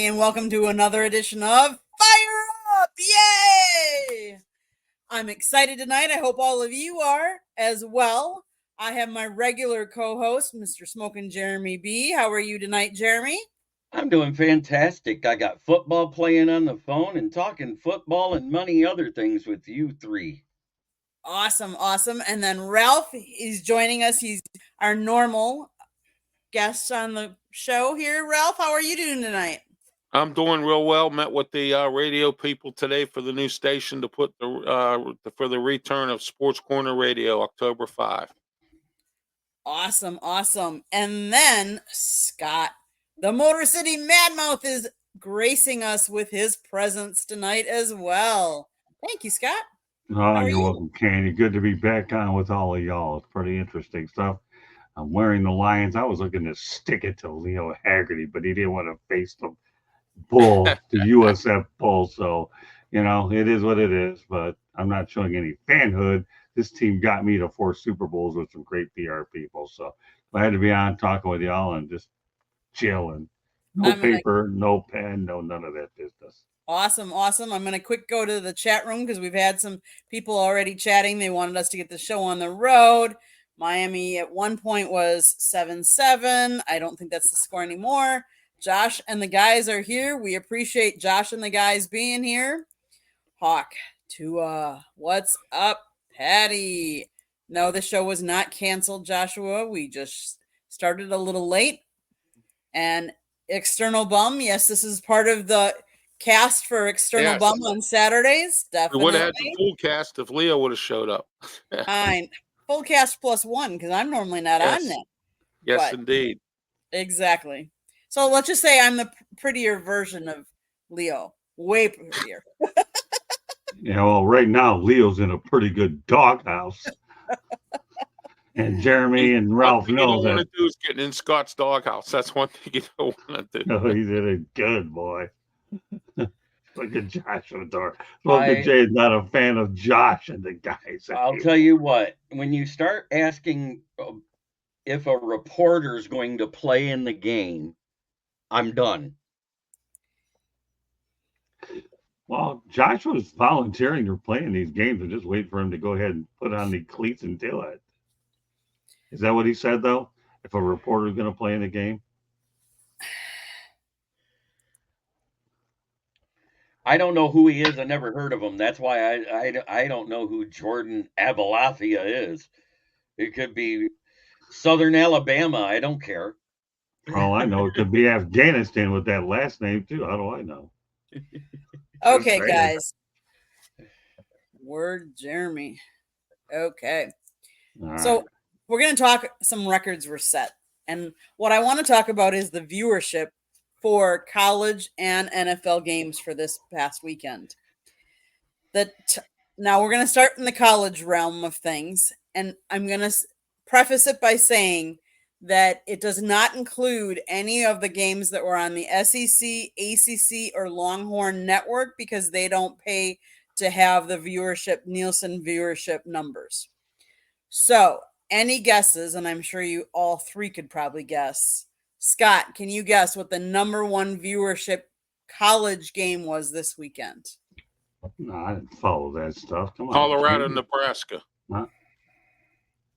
everybody, and welcome to another edition of Fire Up! Yay! I'm excited tonight. I hope all of you are as well. I have my regular co-host, Mr. Smokin' Jeremy B. How are you tonight, Jeremy? I'm doing fantastic. I got football playing on the phone and talking football and many other things with you three. Awesome. And then Ralph is joining us. He's our normal guest on the show here. Ralph, how are you doing tonight? I'm doing real well. Met with the radio people today for the new station to put for the return of Sports Corner Radio, October 5. Awesome. And then Scott, the Motor City Madmouth, is gracing us with his presence tonight as well. Thank you, Scott. Oh, you're welcome, Candy. Good to be back on with all of y'all. It's pretty interesting stuff. I'm wearing the Lions. I was looking to stick it to Leo Haggerty, but he didn't want to face the bull, the USF bull. So, it is what it is. But I'm not showing any fanhood. This team got me to 4 Super Bowls with some great PR people. So I had to be on talking with y'all and just chilling. No paper, no pen, no none of that business. Awesome. I'm going to quick go to the chat room because we've had some people already chatting. They wanted us to get the show on the road. Miami at one point was 7-7. I don't think that's the score anymore. Josh and the guys are here. We appreciate Josh and the guys being here. Hawk, Tua, what's up, Patty? No, the show was not canceled, Joshua. We just started a little late. And External Bum, yes, this is part of the cast for External Bum on Saturdays. Definitely. We would have had the full cast if Leo would have showed up. Fine. Full cast plus one, because I'm normally not on that. Yes, but, indeed. Exactly. So let's just say I'm the prettier version of Leo. Way prettier. Yeah, well, right now, Leo's in a pretty good doghouse. And Jeremy and Ralph know that. What you don't want to do is get in Scott's doghouse. That's one thing you don't want to do. No, he's in a good boy. Look at Josh on the door. Logan Jay is not a fan of Josh and the guys. I'll tell you what, when you start asking if a reporter is going to play in the game, I'm done. Well, Josh was volunteering to play in these games and just wait for him to go ahead and put on the cleats and do it. Is that what he said, though? If a reporter is going to play in the game? I don't know who he is. I never heard of him. That's why I don't know who Jordan Abalafia is. It could be Southern Alabama. I don't care. Oh, I know. It could be Afghanistan with that last name, too. How do I know? Okay, guys. Word Jeremy. Okay. So we're going to talk some records were set. And what I want to talk about is the viewership for college and NFL games for this past weekend. Now we're going to start in the college realm of things. And I'm going to preface it by saying that it does not include any of the games that were on the SEC, ACC, or Longhorn Network because they don't pay to have the viewership, Nielsen viewership numbers. So any guesses, and I'm sure you all three could probably guess. Scott, can you guess what the number one viewership college game was this weekend? No, I didn't follow that stuff. Come on. Colorado, Nebraska. Huh?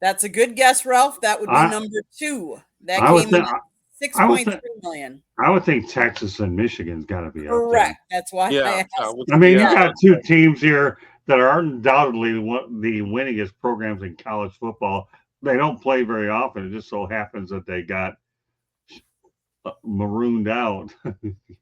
That's a good guess, Ralph. That would be number 2. That came in at 6.3 million. I would think Texas and Michigan's got to be correct. That's why I asked. I mean, you got 2 teams here that are undoubtedly the winningest programs in college football. They don't play very often. It just so happens that they got marooned out.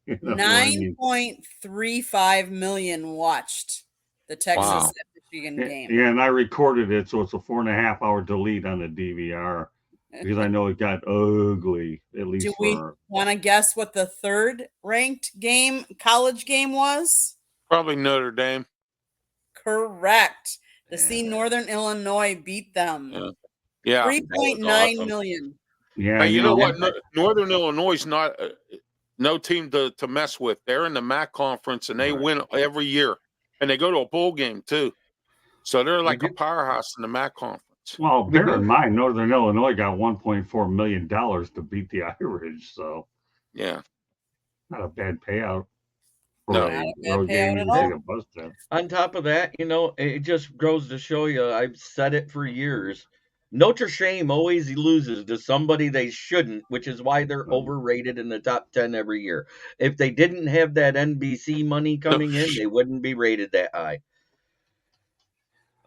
9.35 million watched the Texas and Michigan game. Yeah, and I recorded it, so it's a 4.5-hour delete on the DVR because I know it got ugly. At least. Do we want to guess what the third ranked college game was? Probably Notre Dame. Correct. To see Northern Illinois beat them. Yeah. 3.9 million. Yeah, but you know what? Northern Illinois is not no team to mess with. They're in the MAC conference and they win every year, and they go to a bowl game too. So they're like a powerhouse in the MAC conference. Well, bear in mind, Northern Illinois got $1.4 million to beat the Irish. So, yeah, Not a bad payout for No. a Not a bad road payout game. You at can take all. a bus trip. On top of that, it just goes to show you, I've said it for years. Notre Dame always loses to somebody they shouldn't, which is why they're overrated in the top 10 every year. If they didn't have that NBC money coming in, they wouldn't be rated that high.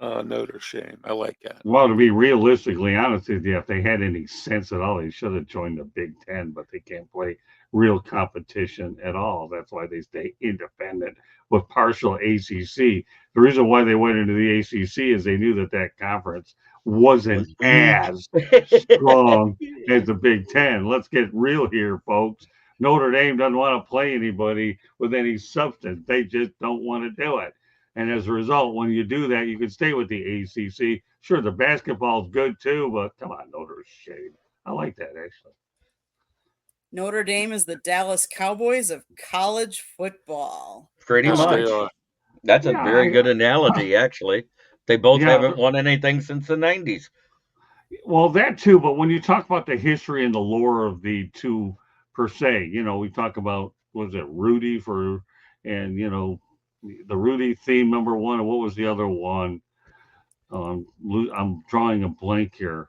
Notre Dame. I like that. Well, to be realistically honest with you, if they had any sense at all, they should have joined the Big Ten, but they can't play real competition at all. That's why they stay independent with partial ACC. The reason why they went into the ACC is they knew that conference wasn't as strong as the Big Ten. Let's get real here, folks. Notre Dame doesn't want to play anybody with any substance. They just don't want to do it. And as a result, when you do that, you can stay with the ACC. Sure, the basketball's good too, but come on, Notre Dame. I like that, actually. Notre Dame is the Dallas Cowboys of college football. Pretty Yes, they much. are. That's a very good analogy, actually. They both haven't won anything since the 90s. Well, that too, but when you talk about the history and the lore of the two per se, we talk about, was it Rudy and the Rudy theme number one, and what was the other one? I'm drawing a blank here,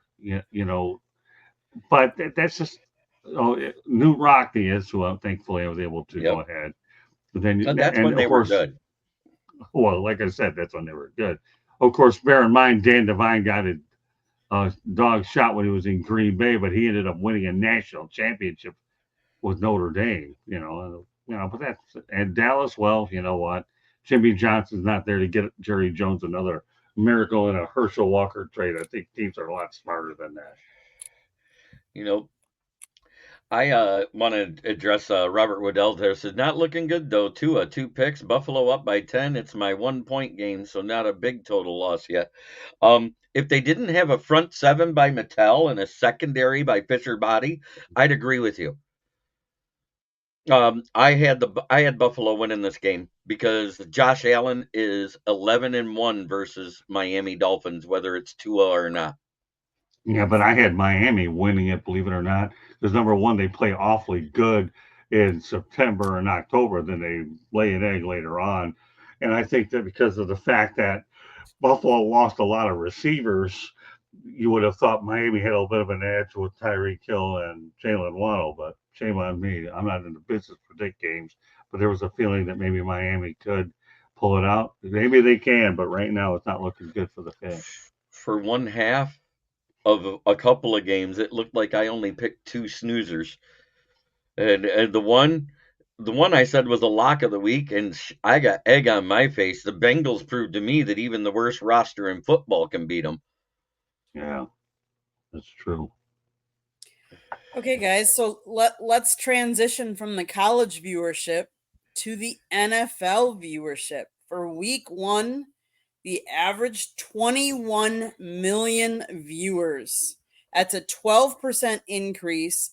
but that's just Newt Rockney is who thankfully I was able to go ahead. But then that's when they were good. Well, like I said, that's when they were good. Of course, bear in mind Dan Devine got a dog shot when he was in Green Bay, but he ended up winning a national championship with Notre Dame. But that's and Dallas. Well, you know what? Jimmy Johnson's not there to get Jerry Jones another miracle in a Herschel Walker trade. I think teams are a lot smarter than that. I want to address Robert Waddell there. Says, not looking good, though. Two picks. Buffalo up by 10. It's my 1 point game, so not a big total loss yet. If they didn't have a front seven by Mattel and a secondary by Fisher Body, I'd agree with you. I had Buffalo winning this game because Josh Allen is 11-1 versus Miami Dolphins, whether it's Tua or not. Yeah, but I had Miami winning it, believe it or not, because number one, they play awfully good in September and October, then they lay an egg later on. And I think that because of the fact that Buffalo lost a lot of receivers, you would have thought Miami had a little bit of an edge with Tyreek Hill and Jalen Waddle, but shame on me. I'm not in the business to predict games, but there was a feeling that maybe Miami could pull it out. Maybe they can, but right now it's not looking good for the Fish. For one half of a couple of games, it looked like I only picked two snoozers. And the one I said was a lock of the week, and I got egg on my face. The Bengals proved to me that even the worst roster in football can beat them. Yeah, that's true. Okay, guys, so let's transition from the college viewership to the NFL viewership. For week 1, the average 21 million viewers. That's a 12% increase.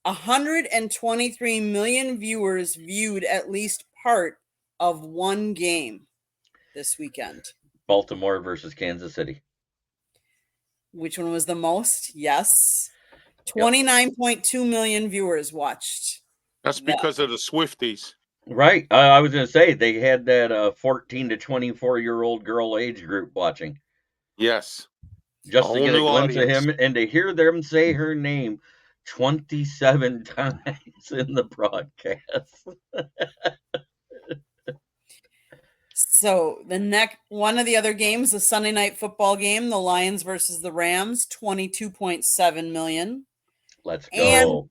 123 million viewers viewed at least part of one game this weekend. Baltimore versus Kansas City. Which one was the most? Yes. 29.2 million viewers watched. That's because of the Swifties. Right. I was going to say they had that 14 to 24-year-old girl age group watching. Yes. Just to get a glimpse of him and to hear them say her name 27 times in the broadcast. So one of the other games, the Sunday night football game, the Lions versus the Rams, 22.7 million. Let's go.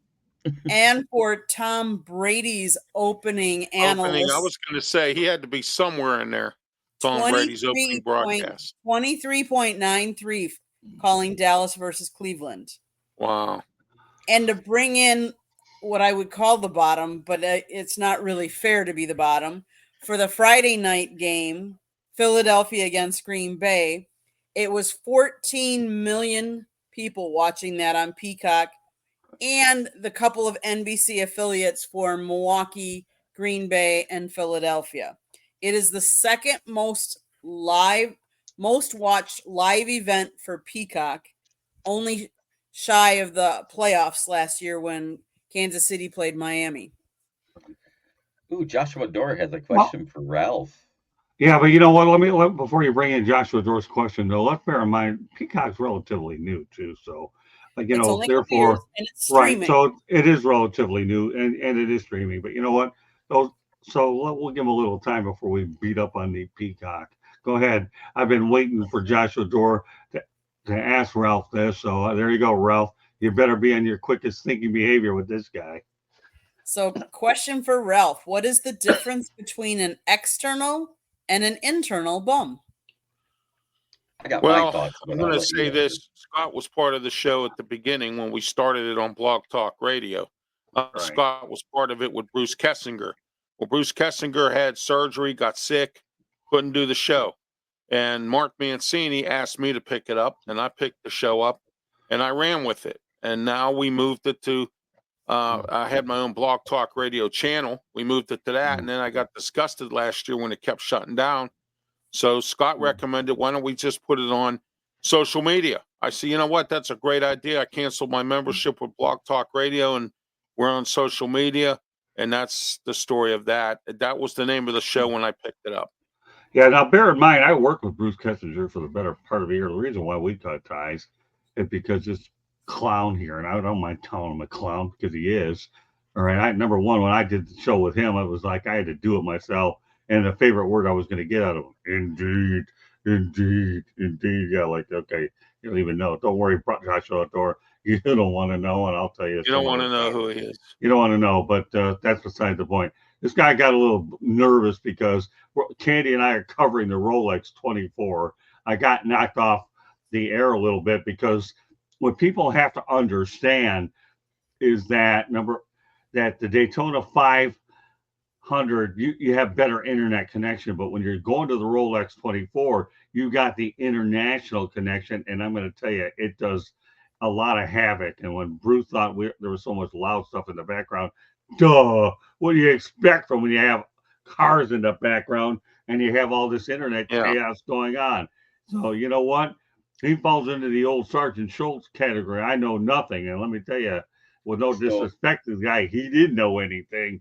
And for Tom Brady's opening analyst. I was going to say he had to be somewhere in there. Tom Brady's opening broadcast. 23.93 calling Dallas versus Cleveland. Wow. And to bring in what I would call the bottom, but it's not really fair to be the bottom, for the Friday night game, Philadelphia against Green Bay, it was 14 million people watching that on Peacock and the couple of NBC affiliates for Milwaukee, Green Bay, and Philadelphia. It is the second most watched live event for Peacock, only shy of the playoffs last year when Kansas City played Miami. Ooh, Joshua Dorr has a question for Ralph. Yeah, but you know what? Before you bring in Joshua Dorr's question, though, let's bear in mind Peacock's relatively new too. So, you It's know, only a couple years, therefore, and it's right? streaming. So it is relatively new, and it is streaming. But you know what? We'll give him a little time before we beat up on the Peacock. Go ahead. I've been waiting for Joshua Dorr to ask Ralph this. So there you go, Ralph. You better be on your quickest thinking behavior with this guy. So, question for Ralph: what is the difference between an external and an internal bum? I got my Well, thoughts. I'm going to say this. Scott was part of the show at the beginning when we started it on Blog Talk Radio. Right. Scott was part of it with Bruce Kessinger. Well, Bruce Kessinger had surgery, got sick, couldn't do the show. And Mark Mancini asked me to pick it up, and I picked the show up, and I ran with it. And now we moved it to, I had my own Blog Talk Radio channel. We moved it to that, and then I got disgusted last year when it kept shutting down. So Scott recommended, why don't we just put it on social media? I said, you know what? That's a great idea. I canceled my membership with Blog Talk Radio, and we're on social media. And that's the story of that. That was the name of the show when I picked it up. Yeah, now bear in mind, I worked with Bruce Kessinger for the better part of a year. The reason why we cut ties is because this clown here, and I don't mind calling him a clown because he is. All right, number one, when I did the show with him, it was like I had to do it myself. And the favorite word I was going to get out of him, indeed. Yeah, like, okay, you don't even know. Don't worry, Joshua Dorr. You don't want to know, and I'll tell you. You don't want to know who he is. You don't want to know, but that's beside the point. This guy got a little nervous because Candy and I are covering the Rolex 24. I got knocked off the air a little bit because what people have to understand is that the Daytona 500, you have better internet connection, but when you're going to the Rolex 24, you got the international connection, and I'm going to tell you, it does a lot of havoc. And when Bruce thought there was so much loud stuff in the background, what do you expect from when you have cars in the background and you have all this internet chaos going on? So you know what? He falls into the old Sergeant Schultz category. I know nothing, and let me tell you, with no disrespect to the guy, he didn't know anything,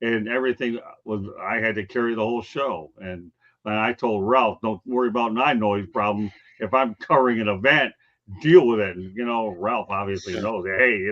and everything was. I had to carry the whole show, and I told Ralph, "Don't worry about my noise problem. If I'm covering an event, deal with it." And Ralph obviously knows. Hey,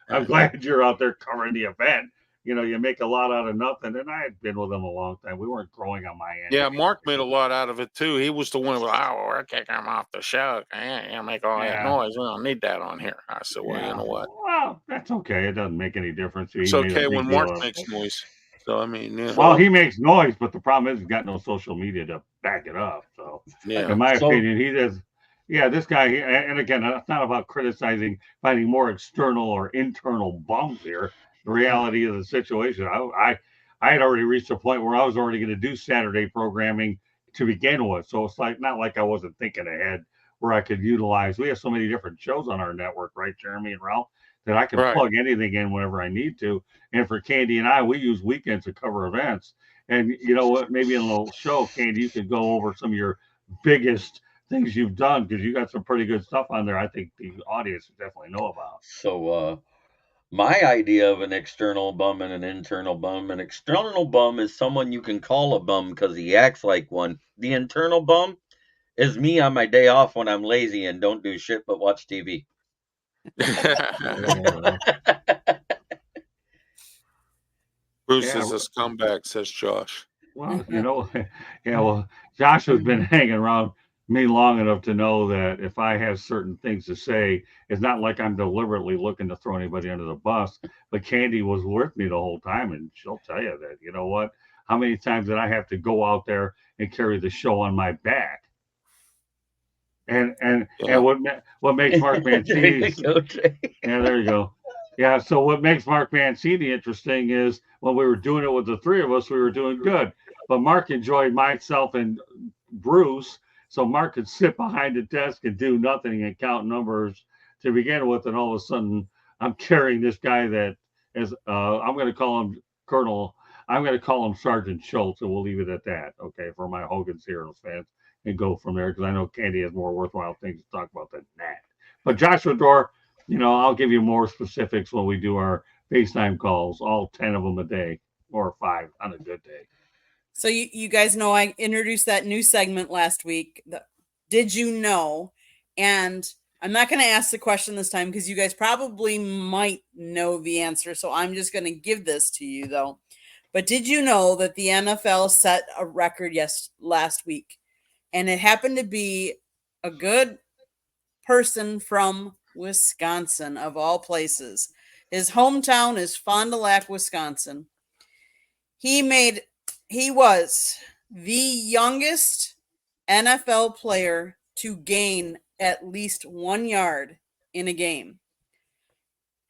I'm glad you're out there covering the event. You make a lot out of nothing. And I had been with him a long time. We weren't growing on my end. Yeah, Mark made a lot out of it too. He was the one who was, we're kicking him off the show. You make all that noise. We don't need that on here. I said, well, you know what? Well, that's okay. It doesn't make any difference. It's okay when Mark makes noise. So, I mean, Well, he makes noise, but the problem is he's got no social media to back it up. So, in my opinion, he does. Yeah, this guy, and again, it's not about criticizing, finding more external or internal bums here. The reality of the situation, I had already reached a point where I was already going to do Saturday programming to begin with. So it's not like I wasn't thinking ahead where I could utilize. We have so many different shows on our network, right, Jeremy and Ralph, that I can plug anything in whenever I need to. And for Candy and I, we use weekends to cover events. And you know what? Maybe in a little show, Candy, you could go over some of your biggest things you've done because you got some pretty good stuff on there. I think the audience would definitely know about. So, my idea of an external bum and an internal bum. An external bum is someone you can call a bum because he acts like one. The internal bum is me on my day off when I'm lazy and don't do shit but watch TV. Bruce is a scumbag, says Josh. Well, Josh has been hanging around me long enough to know that if I have certain things to say, it's not like I'm deliberately looking to throw anybody under the bus. But Candy was with me the whole time, and she'll tell you that. You know what? How many times did I have to go out there and carry the show on my back? And what makes Mark Mancini? There you go. Yeah. So what makes Mark Mancini interesting is when we were doing it with the three of us, we were doing good. But Mark enjoyed myself and Bruce. So Mark could sit behind the desk and do nothing and count numbers to begin with. And all of a sudden, I'm carrying this guy that is, I'm going to call him Colonel. I'm going to call him Sergeant Schultz, and we'll leave it at that. Okay, for my Hogan's Heroes fans, and go from there because I know Candy has more worthwhile things to talk about than that. But Joshua Dorr, I'll give you more specifics when we do our FaceTime calls, all 10 of them a day. or 5 on a good day. So you guys know I introduced that new segment last week. Did you know? And I'm not going to ask the question this time because you guys probably might know the answer. So I'm just going to give this to you though. But did you know that the NFL set a record last week? And it happened to be a good person from Wisconsin, of all places. His hometown is Fond du Lac, Wisconsin. He was the youngest NFL player to gain at least 1 yard in a game.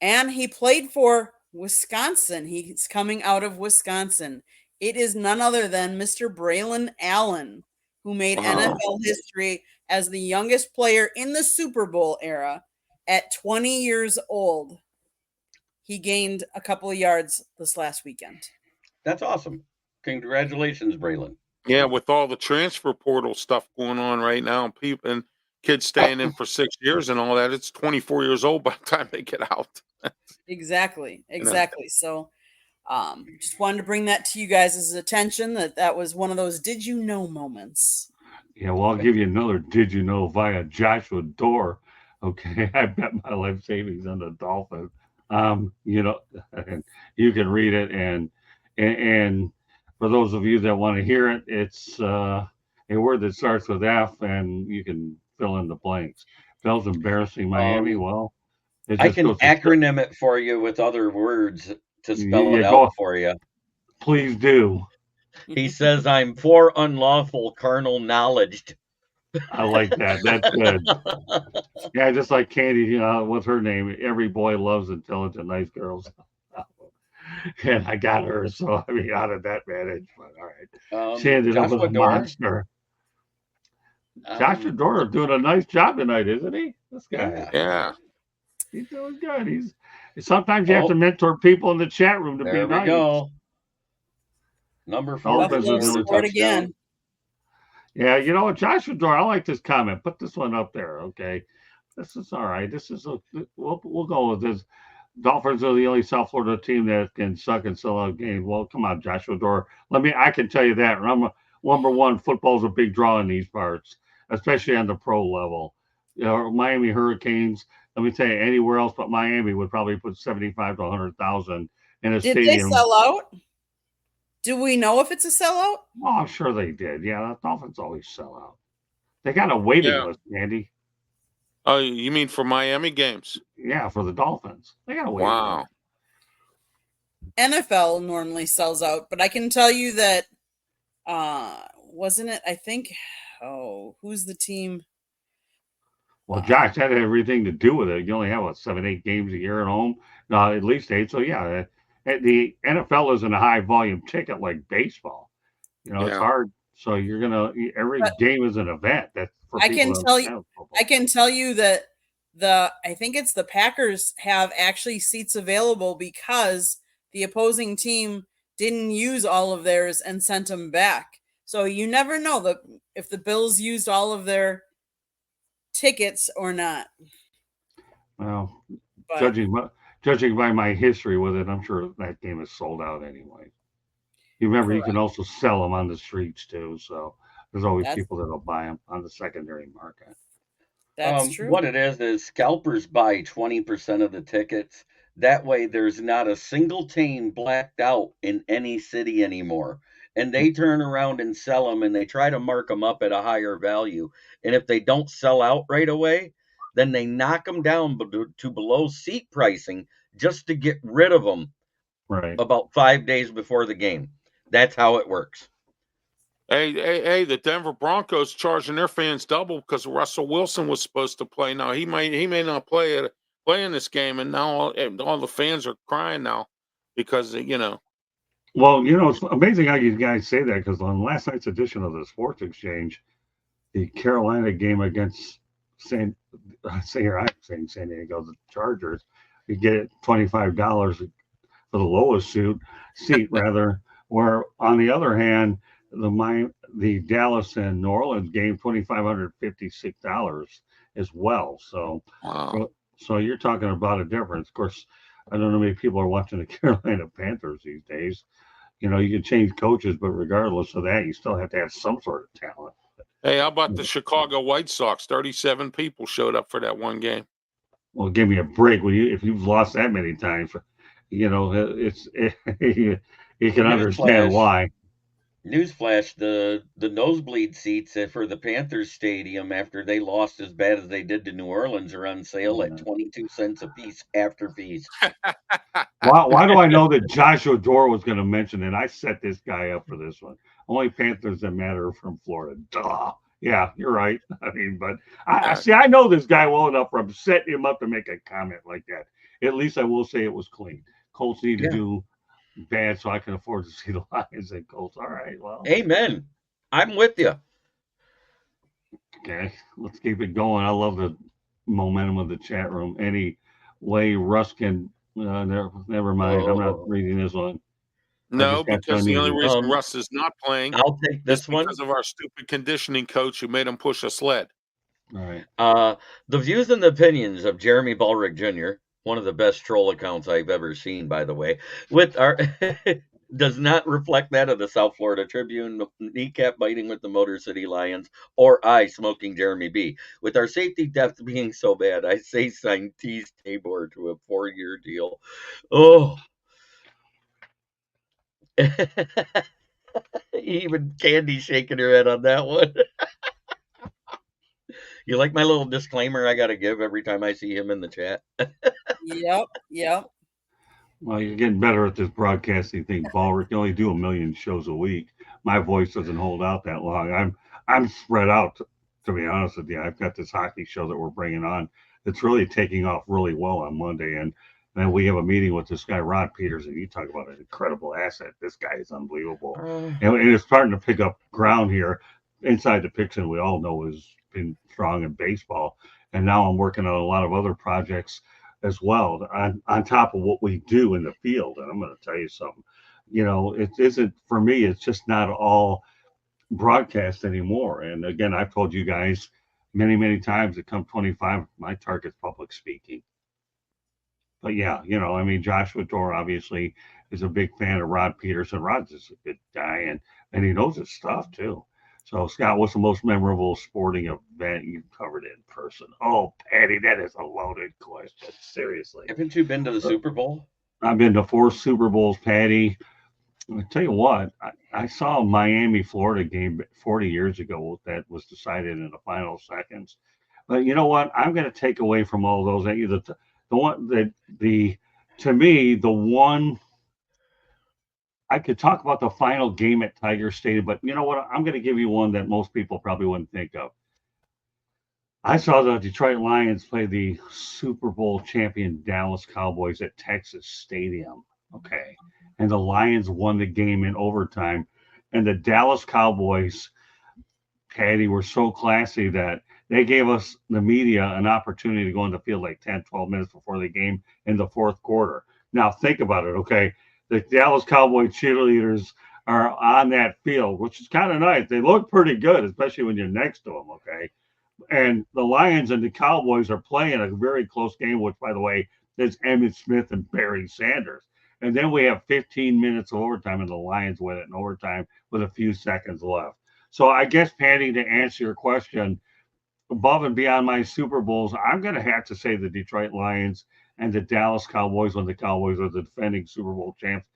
And he played for Wisconsin. He's coming out of Wisconsin. It is none other than Mr. Braelonallen, who made NFL history as the youngest player in the Super Bowl era at 20 years old. He gained a couple of yards this last weekend. That's awesome. Congratulations, Braelon. Yeah, with all the transfer portal stuff going on right now, people and kids staying in for 6 years and all that, it's 24 years old by the time they get out. Exactly. So just wanted to bring that to you guys' attention, that was one of those did you know moments. Yeah, well, I'll give you another did you know via Joshua Dorr. Okay, I bet my life savings on the Dolphins. You know, and you can read it, and for those of you that want to hear it, it's a word that starts with F, and you can fill in the blanks. Bell's embarrassing Miami. Well, I can acronym it for you with other words to spell it out for you. Please do. He says, I'm for unlawful carnal knowledge. I like that. That's good. Yeah, just like Candy, what's her name? Every boy loves intelligent, nice girls. And I got her, so I mean, out of that manage. But all right, she ended up with a monster. Joshua Dorr doing a nice job tonight, isn't he? This guy, yeah, he's doing good. He's sometimes you have to mentor people in the chat room to be nice. There we go. Number 4 scored again. Yeah, you know what, Joshua Dorr, I like this comment. Put this one up there, okay? This is all right. This is we'll go with this. Dolphins are the only South Florida team that can suck and sell out games. Well, come on, Joshua Dorr. I can tell you that. Number one, football's a big draw in these parts, especially on the pro level. You know, Miami Hurricanes, let me tell you, anywhere else but Miami would probably put 75 to 100,000 in a stadium. Did they sell out? Do we know if it's a sellout? Oh, I'm sure they did. Yeah, the Dolphins always sell out. They got a waiting list, Andy. Oh, you mean for Miami games? Yeah, for the Dolphins. They got a waiting list. NFL normally sells out, but I can tell you that wasn't it? I think. Oh, who's the team? Well, Josh, that had everything to do with it. You only have 7, 8 games a year at home. No, at least 8. So yeah. The NFL isn't a high volume ticket like baseball. You know, it's hard. So you're every game is an event. That's for I can tell you that I think it's the Packers have actually seats available because the opposing team didn't use all of theirs and sent them back. So you never know if the Bills used all of their tickets or not. Well, judging by my history with it, I'm sure that game is sold out anyway. You remember, you can also sell them on the streets too. So there's always people that will buy them on the secondary market. That's true. What it is scalpers buy 20% of the tickets. That way there's not a single team blacked out in any city anymore. And they turn around and sell them, and they try to mark them up at a higher value. And if they don't sell out right away, then they knock them down to below seat pricing just to get rid of them about 5 days before the game. That's how it works. Hey, the Denver Broncos charging their fans double because Russell Wilson was supposed to play. Now he may not play in this game, and now all the fans are crying now because Well, it's amazing how you guys say that, because on last night's edition of the Sports Exchange, the Carolina game against San Diego, the Chargers, you get $25 for the lowest seat rather. Where on the other hand, the Dallas and New Orleans game, $2,556 as well. So, so you're talking about a difference. Of course, I don't know how many people are watching the Carolina Panthers these days. You know, you can change coaches, but regardless of that, you still have to have some sort of talent. Hey, how about the Chicago White Sox? 37 people showed up for that one game. Well, give me a break. If you've lost that many times, you know, you can understand why. Newsflash: the nosebleed seats for the Panthers stadium after they lost as bad as they did to New Orleans are on sale at 22 cents a piece after fees. Why do I know that Joshua Dorr was going to mention it? I set this guy up for this one. Only Panthers that matter are from Florida. Duh. Yeah, you're right. I mean, but I know this guy well enough from setting him up to make a comment like that. At least I will say it was clean. Colts need to do bad so I can afford to see the Lions and Colts. All right, well. Amen. I'm with you. Okay, let's keep it going. I love the momentum of the chat room. Any way Russ can, never mind. I'm not reading this one. No, because the only reason Russ is not playing I'll take this one because of our stupid conditioning coach who made him push a sled. All right. The views and the opinions of Jeremy Ballrick Jr., one of the best troll accounts I've ever seen, by the way, with our does not reflect that of the South Florida Tribune, kneecap biting with the Motor City Lions, or I smoking Jeremy B. With our safety depth being so bad, I say sign Tease Tabor to a 4-year deal. Oh. Even Candy shaking her head on that one. You like my little disclaimer I got to give every time I see him in the chat? Yep. Well, you're getting better at this broadcasting thing, Ballrick. You only do 1 million shows a week. My voice doesn't hold out that long. I'm spread out, to be honest with you. I've got this hockey show that we're bringing on that's really taking off really well on Monday, and then we have a meeting with this guy, Rod Peterson. You talk about an incredible asset. This guy is unbelievable. And it's starting to pick up ground here inside the Pixon. We all know has been strong in baseball. And now I'm working on a lot of other projects as well on top of what we do in the field. And I'm going to tell you something. You know, it isn't, for me, it's just not all broadcast anymore. And again, I've told you guys many, many times that come 25, my target's public speaking. But yeah, you know, I mean, Joshua Dorr obviously is a big fan of Rod Peterson. Rod's just a good guy, and he knows his stuff too. So, Scott, what's the most memorable sporting event you've covered in person? Oh, Patty, that is a loaded question. Seriously. Haven't you been to the Super Bowl? I've been to 4 Super Bowls, Patty. I tell you what, I saw a Miami, Florida game 40 years ago that was decided in the final seconds. But you know what? I'm going to take away from all those. The one that to me, the one I could talk about the final game at Tiger Stadium, but you know what? I'm going to give you one that most people probably wouldn't think of. I saw the Detroit Lions play the Super Bowl champion Dallas Cowboys at Texas Stadium. Okay. And the Lions won the game in overtime. And the Dallas Cowboys, Patty, were so classy that they gave us, the media, an opportunity to go on the field like 10, 12 minutes before the game in the fourth quarter. Now, think about it, okay? The Dallas Cowboy cheerleaders are on that field, which is kind of nice. They look pretty good, especially when you're next to them, okay? And the Lions and the Cowboys are playing a very close game, which, by the way, is Emmitt Smith and Barry Sanders. And then we have 15 minutes of overtime, and the Lions win it in overtime with a few seconds left. So I guess, Patty, to answer your question, above and beyond my Super Bowls, I'm going to have to say the Detroit Lions and the Dallas Cowboys when the Cowboys are the defending Super Bowl champs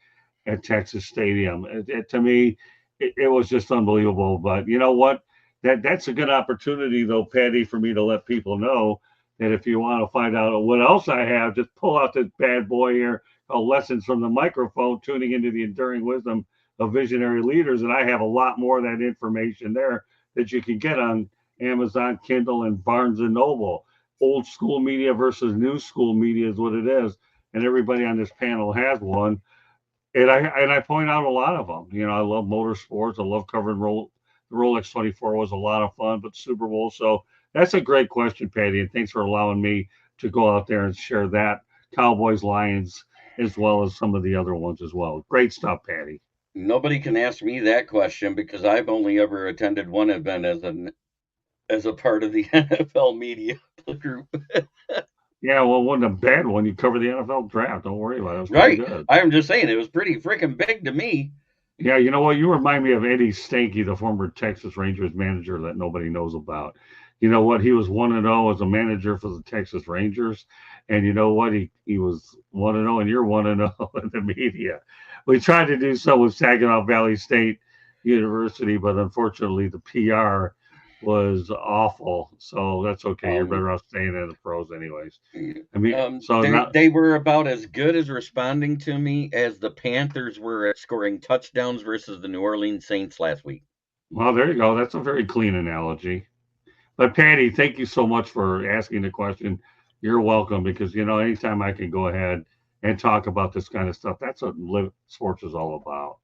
at Texas Stadium. To me, it was just unbelievable. But you know what? That's a good opportunity, though, Patty, for me to let people know that if you want to find out what else I have, just pull out this bad boy here called Lessons from the Microphone, tuning into the enduring wisdom of visionary leaders. And I have a lot more of that information there that you can get on Amazon, Kindle, and Barnes & Noble. Old school media versus new school media is what it is. And everybody on this panel has one. And I point out a lot of them. You know, I love motorsports. I love covering the Rolex 24 was a lot of fun, but Super Bowl. So that's a great question, Patty. And thanks for allowing me to go out there and share that Cowboys, Lions, as well as some of the other ones as well. Great stuff, Patty. Nobody can ask me that question because I've only ever attended one event as a part of the NFL media group. Yeah, well, it wasn't a bad one. You covered the NFL draft. Don't worry about it. It was right. good. I'm just saying it was pretty freaking big to me. Yeah, you know what? You remind me of Eddie Stanky, the former Texas Rangers manager that nobody knows about. You know what? He was 1-0 as a manager for the Texas Rangers, and you know what? He was 1-0, and you're 1-0 in the media. We tried to do so with Saginaw Valley State University, but unfortunately, the PR was awful. So that's okay. You're Um, better off staying in the pros, anyways. I mean, so they now, they were about as good as responding to me as the Panthers were at scoring touchdowns versus the New Orleans Saints last week. well, there you go. That's a very clean analogy. But Patty, thank you so much for asking the question. You're welcome because anytime I can go ahead and talk about this kind of stuff, that's what sports is all about.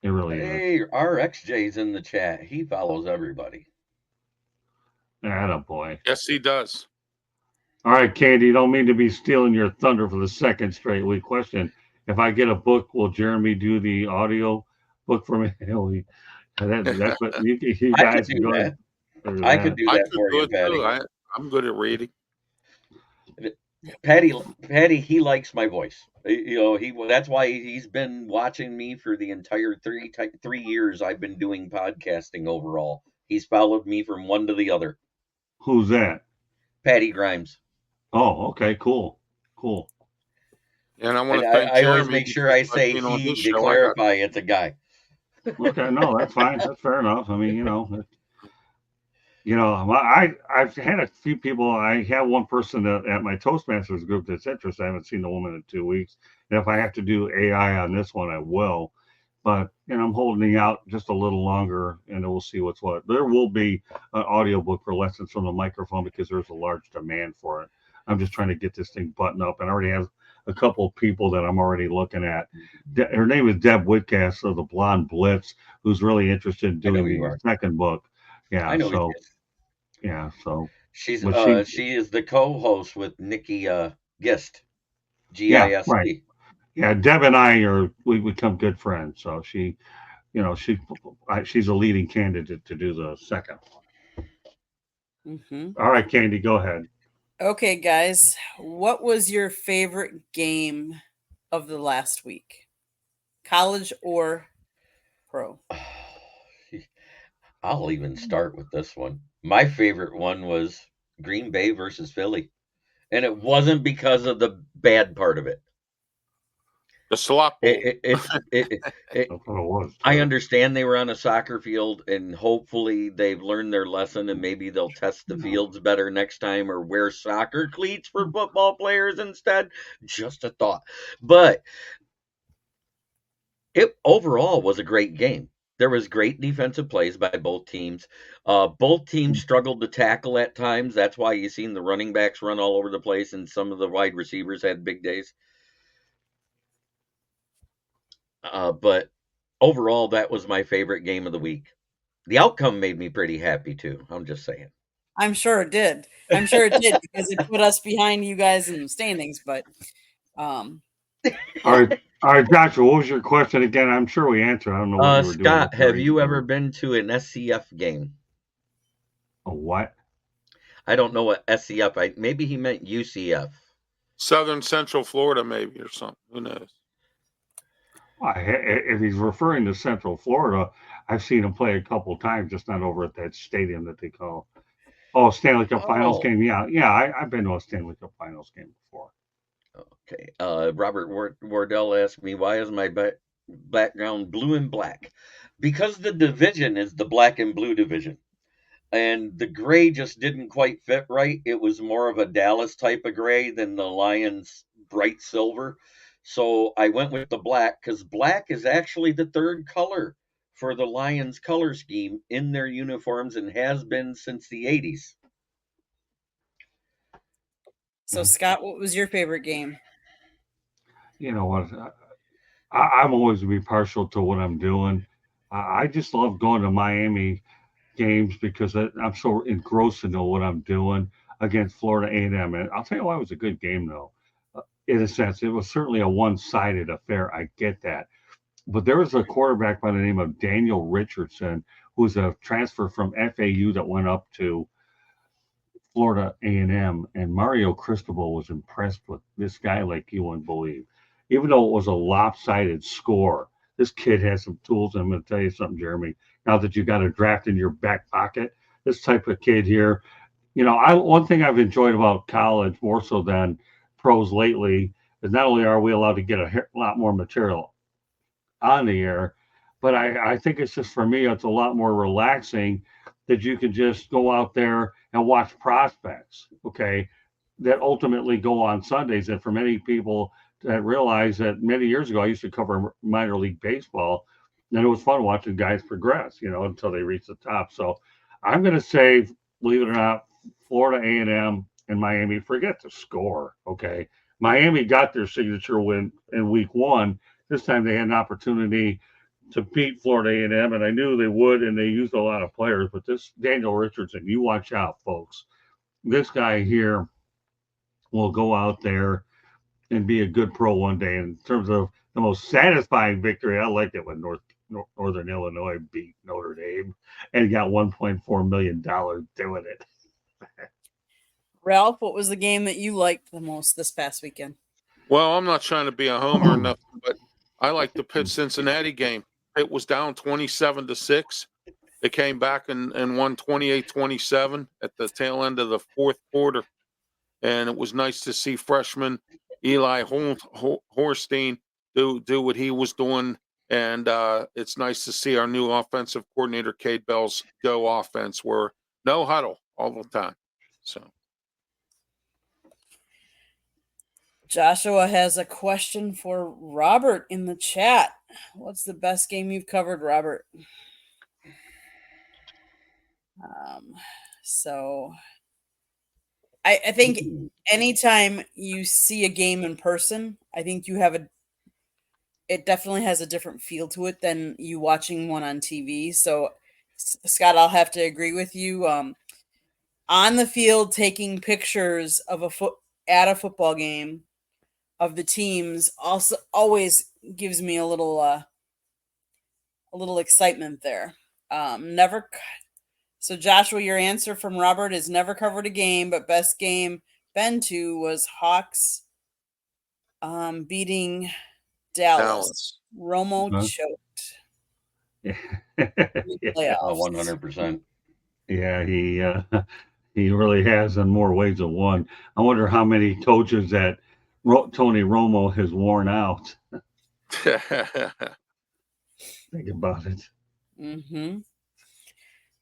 It really is. Hey, RXJ's in the chat. He follows everybody. Attaboy. Yes, he does. All right, Candy, don't mean to be stealing your thunder for the second straight week question. If I get a book, will Jeremy do the audio book for me? That's what you I could guys do can go that. ahead. I could do I that could for do you, it too. Patty. I'm good at reading. Patty, he likes my voice. That's why he's been watching me for the entire 3 years I've been doing podcasting overall. He's followed me from one to the other. Who's that? Patty Grimes. Oh, okay, cool. And I want And to thank I always Jeremy make sure because I by say being on he this to show, clarify it's a guy. Okay, no, that's fine. That's fair enough. I mean, I've had a few people. I have one person at my Toastmasters group that's interested. I haven't seen the woman in 2 weeks, and if I have to do AI on this one, I will. But I'm holding out just a little longer, and we'll see what's what. There will be an audiobook for lessons from the microphone because there's a large demand for it. I'm just trying to get this thing buttoned up, and I already have a couple of people that I'm already looking at. Her name is Deb Whitcast of the Blonde Blitz, who's really interested in I know doing you the are. second book. Yeah, I know he so is. yeah, so She's but she she is the co-host with Nikki Gist. yeah, right. GIST. Yeah, Deb and we become good friends. So she's a leading candidate to do the second. Mm-hmm. All right, Candy, go ahead. Okay, guys, what was your favorite game of the last week? College or pro? I'll even start with this one. My favorite one was Green Bay versus Philly. And it wasn't because of the bad part of it. The slop bowl. That's what it was. I understand they were on a soccer field and hopefully they've learned their lesson and maybe they'll test the fields better next time or wear soccer cleats for football players instead. Just a thought. But it overall was a great game. There was great defensive plays by both teams. Both teams struggled to tackle at times. That's why you've seen the running backs run all over the place and some of the wide receivers had big days. But overall, that was my favorite game of the week. The outcome made me pretty happy too. I'm just saying. I'm sure it did. I'm sure it did because it put us behind you guys in the standings. But All right, Joshua, what was your question again? I'm sure we answered. I don't know what you were doing. Scott, have you ever been to an SCF game? A what? I don't know what SCF. Maybe he meant UCF. Southern Central Florida, maybe, or something. Who knows? If he's referring to Central Florida, I've seen him play a couple times, just not over at that stadium that they call. Oh, Stanley Cup Finals game. Yeah. I've been to a Stanley Cup Finals game before. Okay. Robert Wardell asked me, why is my background blue and black? Because the division is the black and blue division. And the gray just didn't quite fit right. It was more of a Dallas type of gray than the Lions bright silver. So I went with the black because black is actually the third color for the Lions color scheme in their uniforms and has been since the 80s. so, Scott, what was your favorite game? You know what? I'm always going to be partial to what I'm doing. I just love going to Miami games because I'm so engrossed into what I'm doing against Florida A&M. And I'll tell you why it was a good game, though. In a sense, it was certainly a one-sided affair. I get that. But there was a quarterback by the name of Daniel Richardson, who was a transfer from FAU that went up to Florida A&M, and Mario Cristobal was impressed with this guy like you wouldn't believe. even though it was a lopsided score, this kid has some tools. I'm going to tell you something, Jeremy. Now that you got a draft in your back pocket, this type of kid here, one thing I've enjoyed about college more so than pros lately is not only are we allowed to get a lot more material on the air, but I think it's just for me, it's a lot more relaxing that you can just go out there and watch prospects, okay, that ultimately go on Sundays. And for many people that realize that many years ago, I used to cover minor league baseball, and it was fun watching guys progress, until they reach the top. So I'm going to say, believe it or not, Florida A&M and Miami, forget the score, okay? Miami got their signature win in week one. This time they had an opportunity to beat Florida A&M, and I knew they would, and they used a lot of players. But this Daniel Richardson, you watch out, folks. This guy here will go out there and be a good pro one day. In terms of the most satisfying victory, I liked it when Northern Illinois beat Notre Dame and got $1.4 million doing it. Ralph, what was the game that you liked the most this past weekend? Well, I'm not trying to be a homer or nothing, but I like the Pitt-Cincinnati game. It was down 27-6. They came back and won 28-27 at the tail end of the fourth quarter. And it was nice to see freshman Eli Horstein do what he was doing. And it's nice to see our new offensive coordinator, Cade Bell's go offense, where no huddle all the time. So Joshua has a question for Robert in the chat. What's the best game you've covered, Robert? So I think anytime you see a game in person, I think it definitely has a different feel to it than you watching one on TV. So Scott, I'll have to agree with you. On the field, taking pictures of at a football game of the teams also always gives me a little excitement there. Never. So Joshua, your answer from Robert is never covered a game, but best game been to was Hawks beating Dallas. Romo choked. Yeah. 100%. Yeah, he really has in more ways than one. I wonder how many coaches that Tony Romo has worn out. Think about it. Mm-hmm.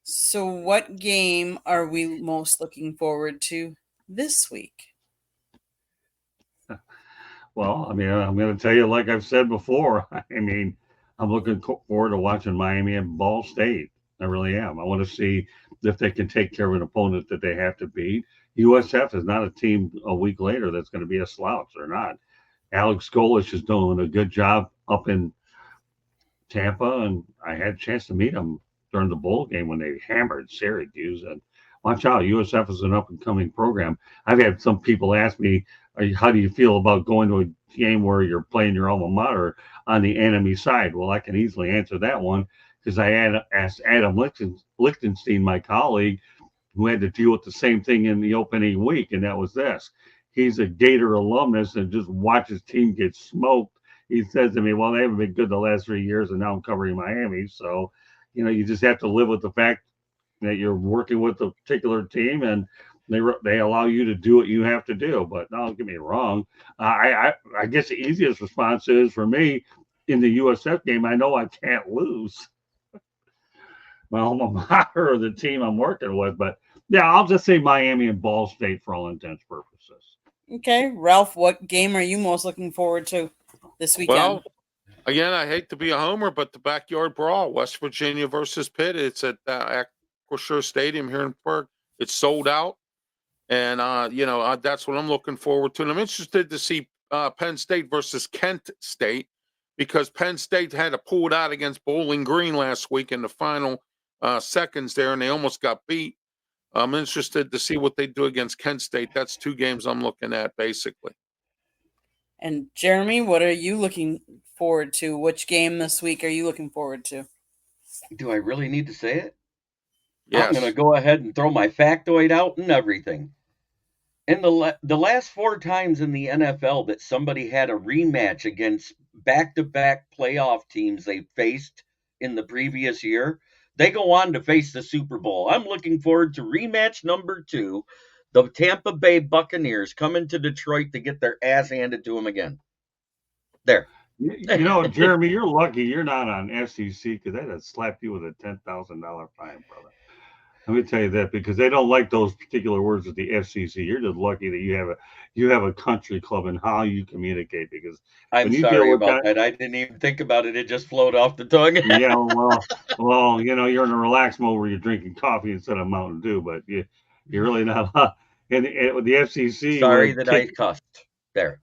So what game are we most looking forward to this week? Well, I mean, I'm going to tell you, like I've said before, I mean, I'm looking forward to watching Miami and Ball State. I really am. I want to see if they can take care of an opponent that they have to beat. USF is not a team a week later that's going to be a slouch. They're not. Alex Golish is doing a good job up in Tampa, and I had a chance to meet him during the bowl game when they hammered Syracuse. And watch out, USF is an up-and-coming program. I've had some people ask me, how do you feel about going to a game where you're playing your alma mater on the enemy side? Well, I can easily answer that one because I asked Adam Lichtenstein, my colleague, who had to deal with the same thing in the opening week, and that was this. He's a Gator alumnus and just watched his team get smoked. He says to me, well, they haven't been good the last 3 years, and now I'm covering Miami. So, you just have to live with the fact that you're working with a particular team, and they allow you to do what you have to do. But don't get me wrong. I guess the easiest response is for me in the USF game, I know I can't lose my alma mater or the team I'm working with. But yeah, I'll just say Miami and Ball State for all intents and purposes. Okay, Ralph, what game are you most looking forward to this weekend? Well, again, I hate to be a homer, but the backyard brawl, West Virginia versus Pitt. It's at Acrisure Stadium here in Pittsburgh. It's sold out. And, that's what I'm looking forward to. And I'm interested to see Penn State versus Kent State because Penn State had to pull it out against Bowling Green last week in the final seconds there, and they almost got beat. I'm interested to see what they do against Kent State. That's two games I'm looking at, basically. And Jeremy, what are you looking forward to? Which game this week are you looking forward to? Do I really need to say it? Yes. I'm going to go ahead and throw my factoid out and everything. In the last 4 times in the NFL that somebody had a rematch against back-to-back playoff teams they faced in the previous year, they go on to face the Super Bowl. I'm looking forward to rematch number 2. The Tampa Bay Buccaneers coming to Detroit to get their ass handed to them again. There. Jeremy, you're lucky you're not on FCC because they'd have slapped you with a $10,000 fine, brother. Let me tell you that because they don't like those particular words at the FCC. You're just lucky that you have a country club and how you communicate. Because I'm when you sorry deal with about that. I didn't even think about it. It just flowed off the tongue. yeah, well, you're in a relaxed mode where you're drinking coffee instead of Mountain Dew, but you're really not. And with the FCC, Sorry that I cussed. There.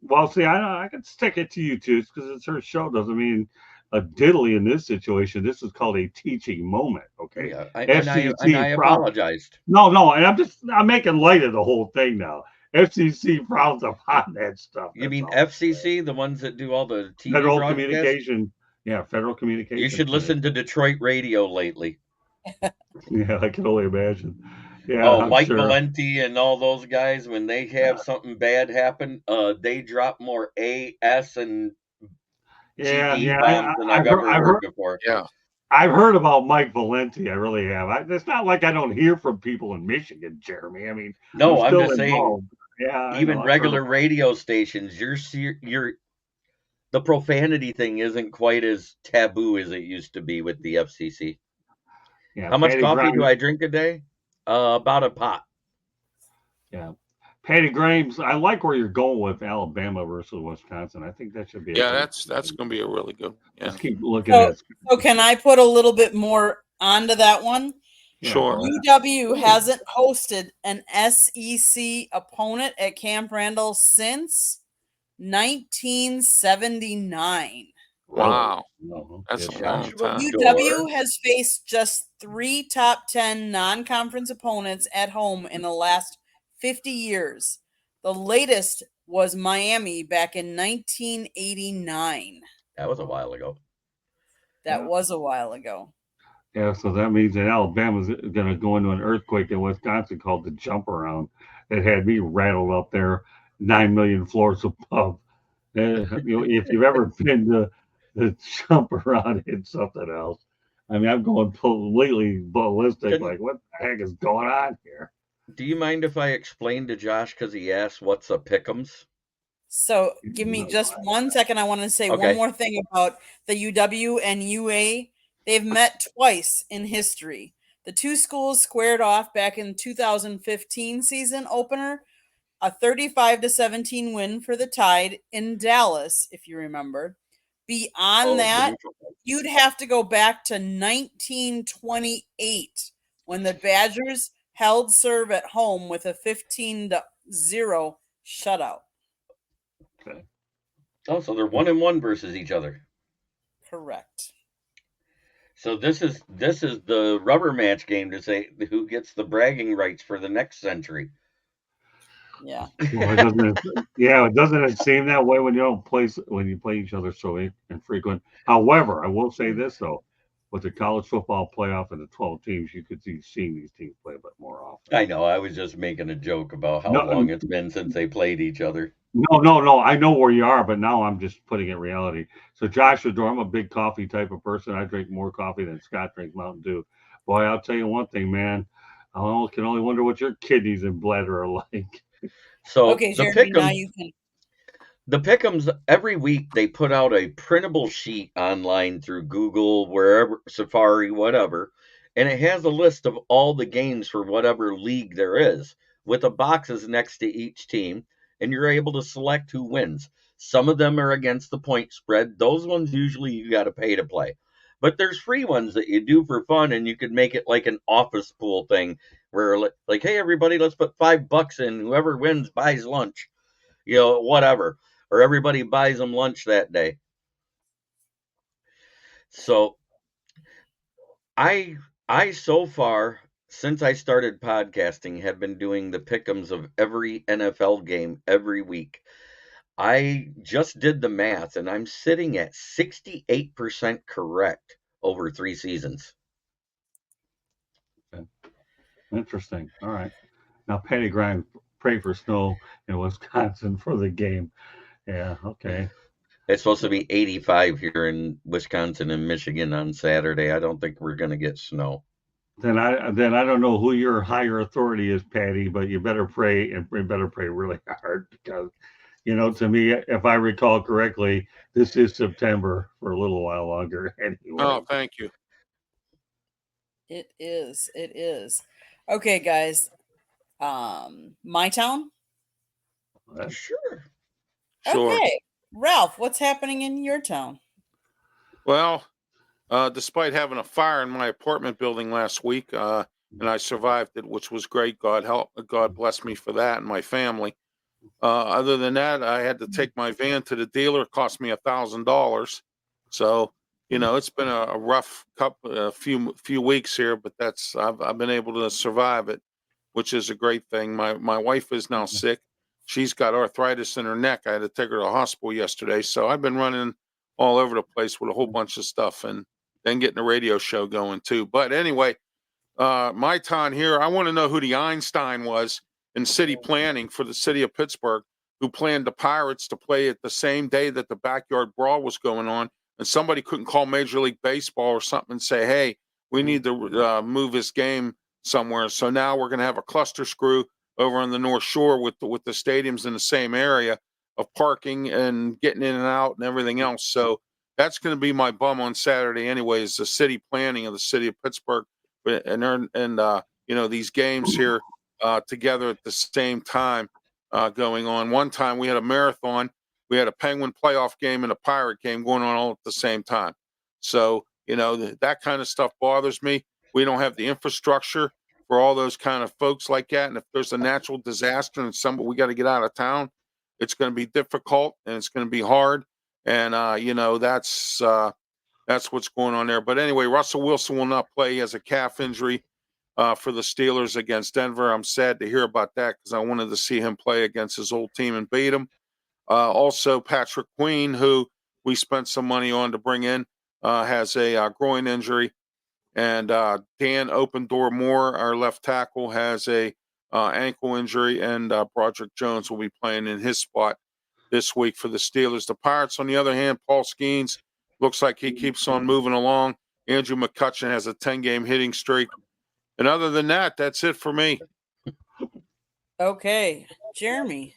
Well, see, I can stick it to you two because it's her show. Doesn't mean a diddly in this situation. This is called a teaching moment. Okay. Yeah, and I apologized. No, and I'm making light of the whole thing now. FCC frowns upon that stuff. You mean FCC, the ones that do all the TV Federal broadcasts? Communication? Yeah, Federal Communication. You should listen to Detroit radio lately. Yeah, I can only imagine. Yeah. Oh, Mike Valenti and all those guys, when they have something bad happen, they drop more A, S, and GD bombs than I've ever heard before. Yeah. I've heard about Mike Valenti. I really have. It's not like I don't hear from people in Michigan, Jeremy. I mean, no, I'm just saying. Yeah, even regular radio stations, the profanity thing isn't quite as taboo as it used to be with the FCC. Yeah. How much coffee do I drink a day? About a pot. Yeah. Patty Grimes, I like where you're going with Alabama versus Wisconsin. I think that should be. Yeah, that's going to be a really good. Yeah. Let's keep looking at. So can I put a little bit more onto that one? Sure. UW hasn't hosted an SEC opponent at Camp Randall since 1979. Wow. That's a long time. UW has faced just 3 top 10 non-conference opponents at home in the last 50 years. The latest was Miami back in 1989. That was a while ago. Yeah, so that means that Alabama's going to go into an earthquake in Wisconsin called the jump around that had me rattled up there 9 million floors above. If you've ever been to the jump around, it's something else. I mean, I'm going completely ballistic. Like, what the heck is going on here? Do you mind if I explain to Josh because he asked what's a pick'ems? So give me just 1 second. I want to say one more thing about the UW and UA. They've met twice in history. The 2 schools squared off back in 2015 season opener, a 35-17 win for the Tide in Dallas, if you remember. Beyond that, you'd have to go back to 1928 when the Badgers held serve at home with a 15-0 shutout. Okay. Oh, so they're 1-1 versus each other. Correct. So this is the rubber match game to say who gets the bragging rights for the next century. Yeah. Well, doesn't it seem that way when you play each other so infrequent? However, I will say this though, with the college football playoff and the 12 teams, you could see seeing these teams play a bit more often. I know. I was just making a joke about how long it's been since they played each other. No. I know where you are, but now I'm just putting it in reality. So Josh Adore, I'm a big coffee type of person. I drink more coffee than Scott drinks Mountain Dew. Boy, I'll tell you one thing, man. I can only wonder what your kidneys and bladder are like. So Jeremy, now you can. The pick'ems, every week they put out a printable sheet online through Google, wherever, Safari, whatever, and it has a list of all the games for whatever league there is, with the boxes next to each team, and you're able to select who wins. Some of them are against the point spread. Those ones usually you got to pay to play. But there's free ones that you do for fun, and you could make it like an office pool thing where, like, hey, everybody, let's put $5 in. Whoever wins buys lunch, whatever. Or everybody buys them lunch that day. So I so far, since I started podcasting, have been doing the pick'ems of every NFL game every week. I just did the math, and I'm sitting at 68% correct over 3 seasons. Okay. Interesting. All right. Now, Patty Grimes, pray for snow in Wisconsin for the game. Yeah, okay. It's supposed to be 85 here in Wisconsin and Michigan on Saturday. I don't think we're going to get snow. Then I don't know who your higher authority is, Patty, but you better pray, and you better pray really hard, because to me, if I recall correctly, this is September for a little while longer anyway. Oh, thank you. It is. It is. Okay, guys. My town? Sure. Okay. Ralph, what's happening in your town? Well, despite having a fire in my apartment building last week, and I survived it, which was great. God bless me for that and my family. Other than that, I had to take my van to the dealer. It cost me $1,000. So, it's been a rough few weeks here, but I've been able to survive it, which is a great thing. My wife is now sick. She's got arthritis in her neck. I had to take her to the hospital yesterday. So I've been running all over the place with a whole bunch of stuff, and then getting a radio show going too. But anyway, my town here, I want to know who the Einstein was in city planning for the city of Pittsburgh, who planned the Pirates to play it the same day that the backyard brawl was going on. And somebody couldn't call Major League Baseball or something and say, hey, we need to move this game somewhere. So now we're going to have a cluster screw over on the North Shore with the stadiums in the same area of parking and getting in and out and everything else. So that's going to be my bum on Saturday anyways, the city planning of the city of Pittsburgh and these games here together at the same time going on. One time we had a marathon. We had a Penguin playoff game and a Pirate game going on all at the same time. So, that kind of stuff bothers me. We don't have the infrastructure for all those kind of folks like that. And if there's a natural disaster and we got to get out of town, it's going to be difficult and it's going to be hard. And, that's what's going on there. But anyway, Russell Wilson will not play. He has a calf injury for the Steelers against Denver. I'm sad to hear about that because I wanted to see him play against his old team and beat him. Also, Patrick Queen, who we spent some money on to bring in, has a groin injury. And Dan Open Door Moore, our left tackle, has a ankle injury. And Broderick Jones will be playing in his spot this week for the Steelers. The Pirates, on the other hand, Paul Skeens looks like he keeps on moving along. Andrew McCutcheon has a 10-game hitting streak. And other than that, that's it for me. Okay. Jeremy.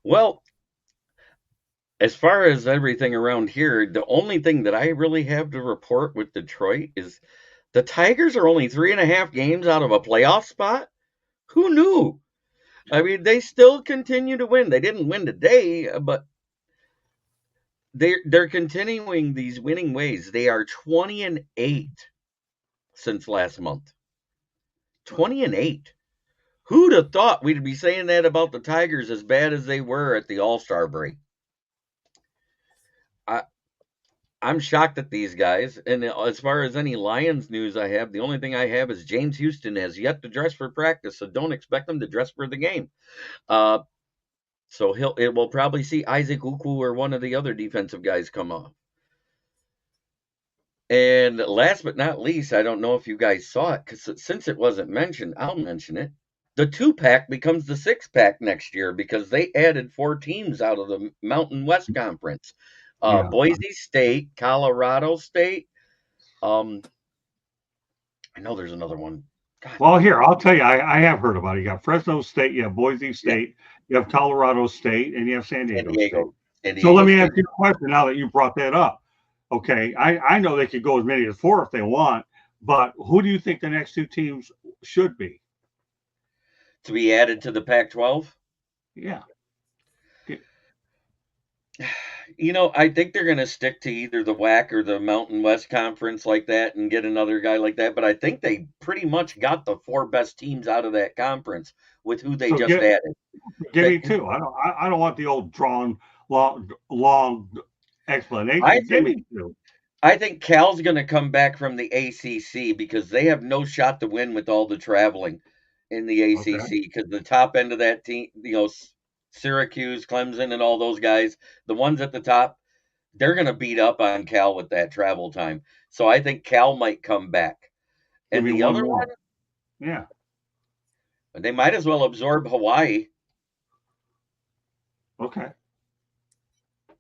Well, as far as everything around here, the only thing that I really have to report with Detroit is the Tigers are only 3.5 games out of a playoff spot. Who knew? I mean, they still continue to win. They didn't win today, but they're continuing these winning ways. They are 20-8 since last month. 20-8. Who'd have thought we'd be saying that about the Tigers as bad as they were at the All-Star break? I'm shocked at these guys. And as far as any Lions news I have, the only thing I have is James Houston has yet to dress for practice, so don't expect him to dress for the game. So we'll probably see Isaac Ukwu or one of the other defensive guys come off. And last but not least, I don't know if you guys saw it, because since it wasn't mentioned, I'll mention it. The 2-pack becomes the 6-pack next year because they added 4 teams out of the Mountain West Conference. Boise State, Colorado State. I know there's another one. God. Well, here, I'll tell you, I have heard about it. You got Fresno State, you have Boise State, you have Colorado State, and you have San Diego State. So let me ask you a question now that you brought that up. Okay, I know they could go as many as 4 if they want, but who do you think the next 2 teams should be? To be added to the Pac-12? Yeah. I think they're going to stick to either the WAC or the Mountain West Conference like that and get another guy like that. But I think they pretty much got the 4 best teams out of that conference with who they added. Give me 2. I don't want the old drawn long explanation. I think Cal's going to come back from the ACC because they have no shot to win with all the traveling in the ACC because the top end of that team, Syracuse, Clemson, and all those guys, the ones at the top, they're going to beat up on Cal with that travel time. So I think Cal might come back. And the other one, They might as well absorb Hawaii. Okay.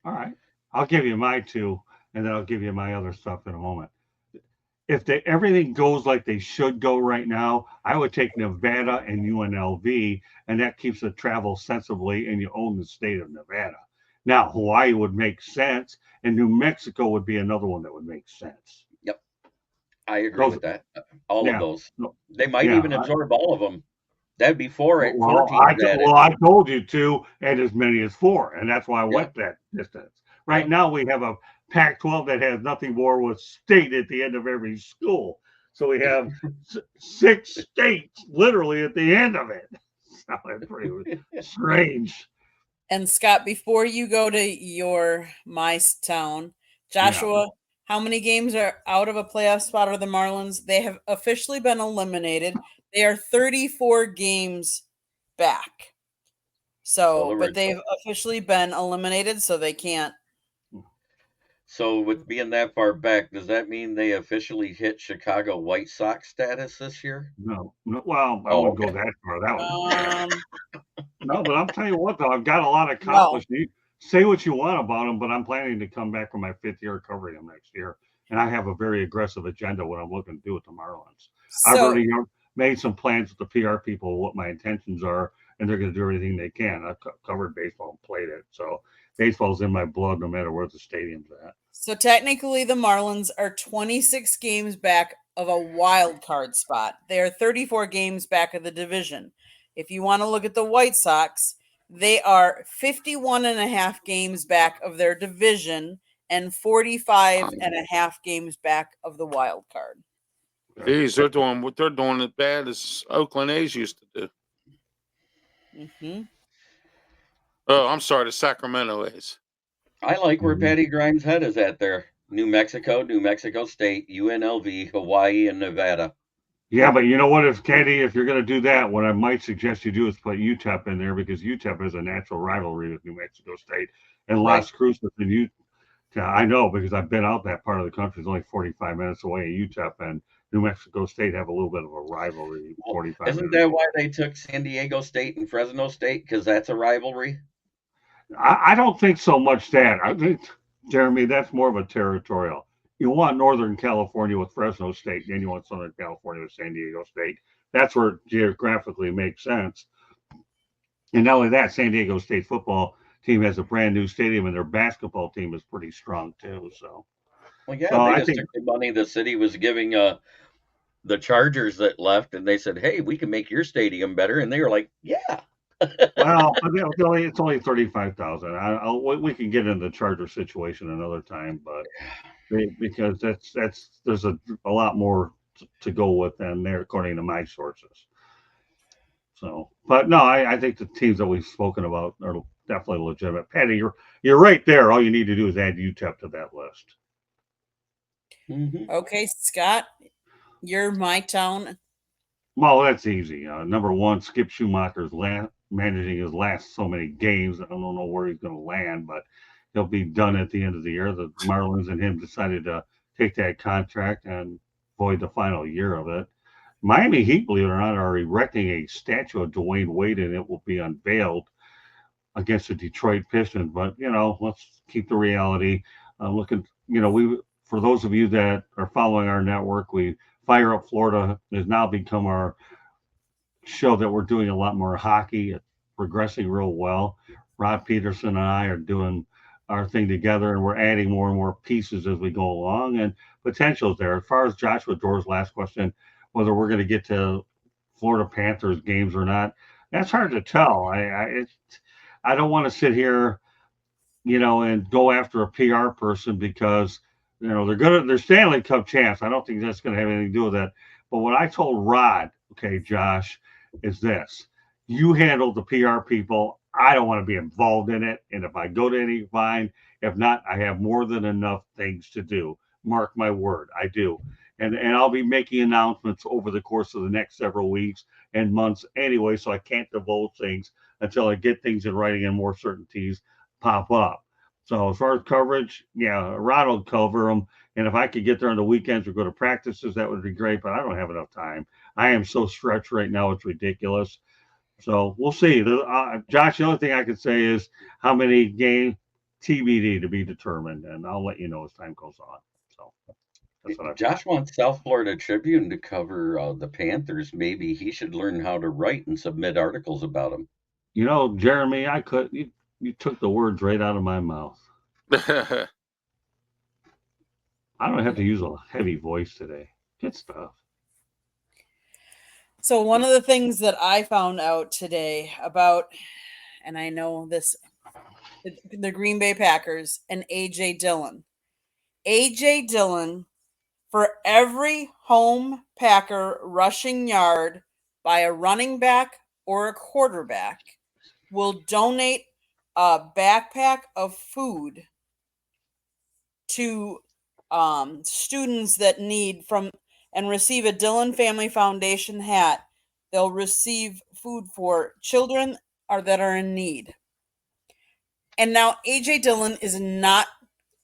All right. I'll give you my two, and then I'll give you my other stuff in a moment. If everything goes like they should go right now, I would take Nevada and UNLV, and that keeps the travel sensibly, and you own the state of Nevada. Now, Hawaii would make sense, and New Mexico would be another one that would make sense. Yep, I agree with that. All of those. They might even absorb all of them. That'd be four teams added. I told you two, and as many as four, and that's why I went that distance. Right now, we have a Pac-12 that has nothing more with state at the end of every school. So we have 6 states literally at the end of it. So it's pretty strange. And Scott, before you go to my town, Joshua, how many games are out of a playoff spot are the Marlins? They have officially been eliminated. They are 34 games back. So, but they've officially been eliminated, so they can't. So with being that far back, does that mean they officially hit Chicago White Sox status this year? No. Well, I wouldn't go that far. That no, but I'll tell you what, though, I've got a lot accomplished. You say what you want about them, but I'm planning to come back for my 5th year covering them next year. And I have a very aggressive agenda what I'm looking to do with the Marlins. I've already made some plans with the PR people, what my intentions are, and they're going to do everything they can. I've covered baseball and played it. So baseball's in my blood no matter where the stadium's at. So technically the Marlins are 26 games back of a wild card spot. They are 34 games back of the division. If you want to look at the White Sox, they are 51 and a half games back of their division and 45 and a half games back of the wild card. Geez, they're doing as bad as Oakland A's used to do. Mm-hmm. Oh, I'm sorry, the Sacramento A's. I like where Patty Grimes' head is at there. New Mexico State, UNLV, Hawaii, and Nevada. Yeah, but you know what? If you're going to do that, what I might suggest you do is put UTEP in there because UTEP is a natural rivalry with New Mexico State and Las Cruces and UTEP. I know because I've been out that part of the country. It's only 45 minutes away. UTEP and New Mexico State have a little bit of a rivalry. 45 Isn't that why they took San Diego State and Fresno State? Because that's a rivalry? I don't think so much that. I think, Jeremy, that's more of a territorial. You want Northern California with Fresno State, then you want Southern California with San Diego State. That's where it geographically makes sense. And not only that, San Diego State football team has a brand new stadium, and their basketball team is pretty strong too. So, well, yeah, they took the money the city was giving the Chargers that left, and they said, "Hey, we can make your stadium better," and they were like, "Yeah." Well, it's only 35,000. We can get into the Charger situation another time, but because there's a lot more to go with than there, according to my sources. So, but no, I think the teams that we've spoken about are definitely legitimate. Patty, you're right there. All you need to do is add UTEP to that list. Mm-hmm. Okay, Scott, you're my town. Well, that's easy. Number one, Skip Schumacher's managing his last so many games. I don't know where he's going to land, but he'll be done at the end of the year. The Marlins and him decided to take that contract and void the final year of it. Miami Heat, believe it or not, are erecting a statue of Dwayne Wade, and it will be unveiled against the Detroit Pistons. But, let's keep the reality. For those of you that are following our network, Fire Up Florida has now become our show that we're doing a lot more hockey. It's progressing real well. Rod Peterson and I are doing our thing together, and we're adding more and more pieces as we go along, and potential's there. As far as Joshua Doerr's last question, whether we're going to get to Florida Panthers games or not, that's hard to tell. I don't want to sit here, and go after a PR person because they're Stanley Cup champs. I don't think that's going to have anything to do with that. But what I told Rod, okay, Josh, is this: you handle the PR people. I don't want to be involved in it. And if I go to any, fine. If not, I have more than enough things to do. Mark my word, I do. And I'll be making announcements over the course of the next several weeks and months anyway, so I can't divulge things until I get things in writing and more certainties pop up. So as far as coverage, Rod will cover them. And if I could get there on the weekends or go to practices, that would be great, but I don't have enough time. I am so stretched right now; it's ridiculous. So we'll see. Josh, the only thing I could say is how many game TBD to be determined, and I'll let you know as time goes on. So that's what I've got. Josh wants South Florida Tribune to cover the Panthers. Maybe he should learn how to write and submit articles about them. Jeremy, you took the words right out of my mouth. I don't have to use a heavy voice today. Good stuff. So one of the things that I found out today about, and I know this, the Green Bay Packers and A.J. Dillon. A.J. Dillon, for every home Packer rushing yard by a running back or a quarterback, will donate a backpack of food to students that need from and receive a Dillon Family Foundation hat. They'll receive food for children that are in need. And now A.J. Dillon is not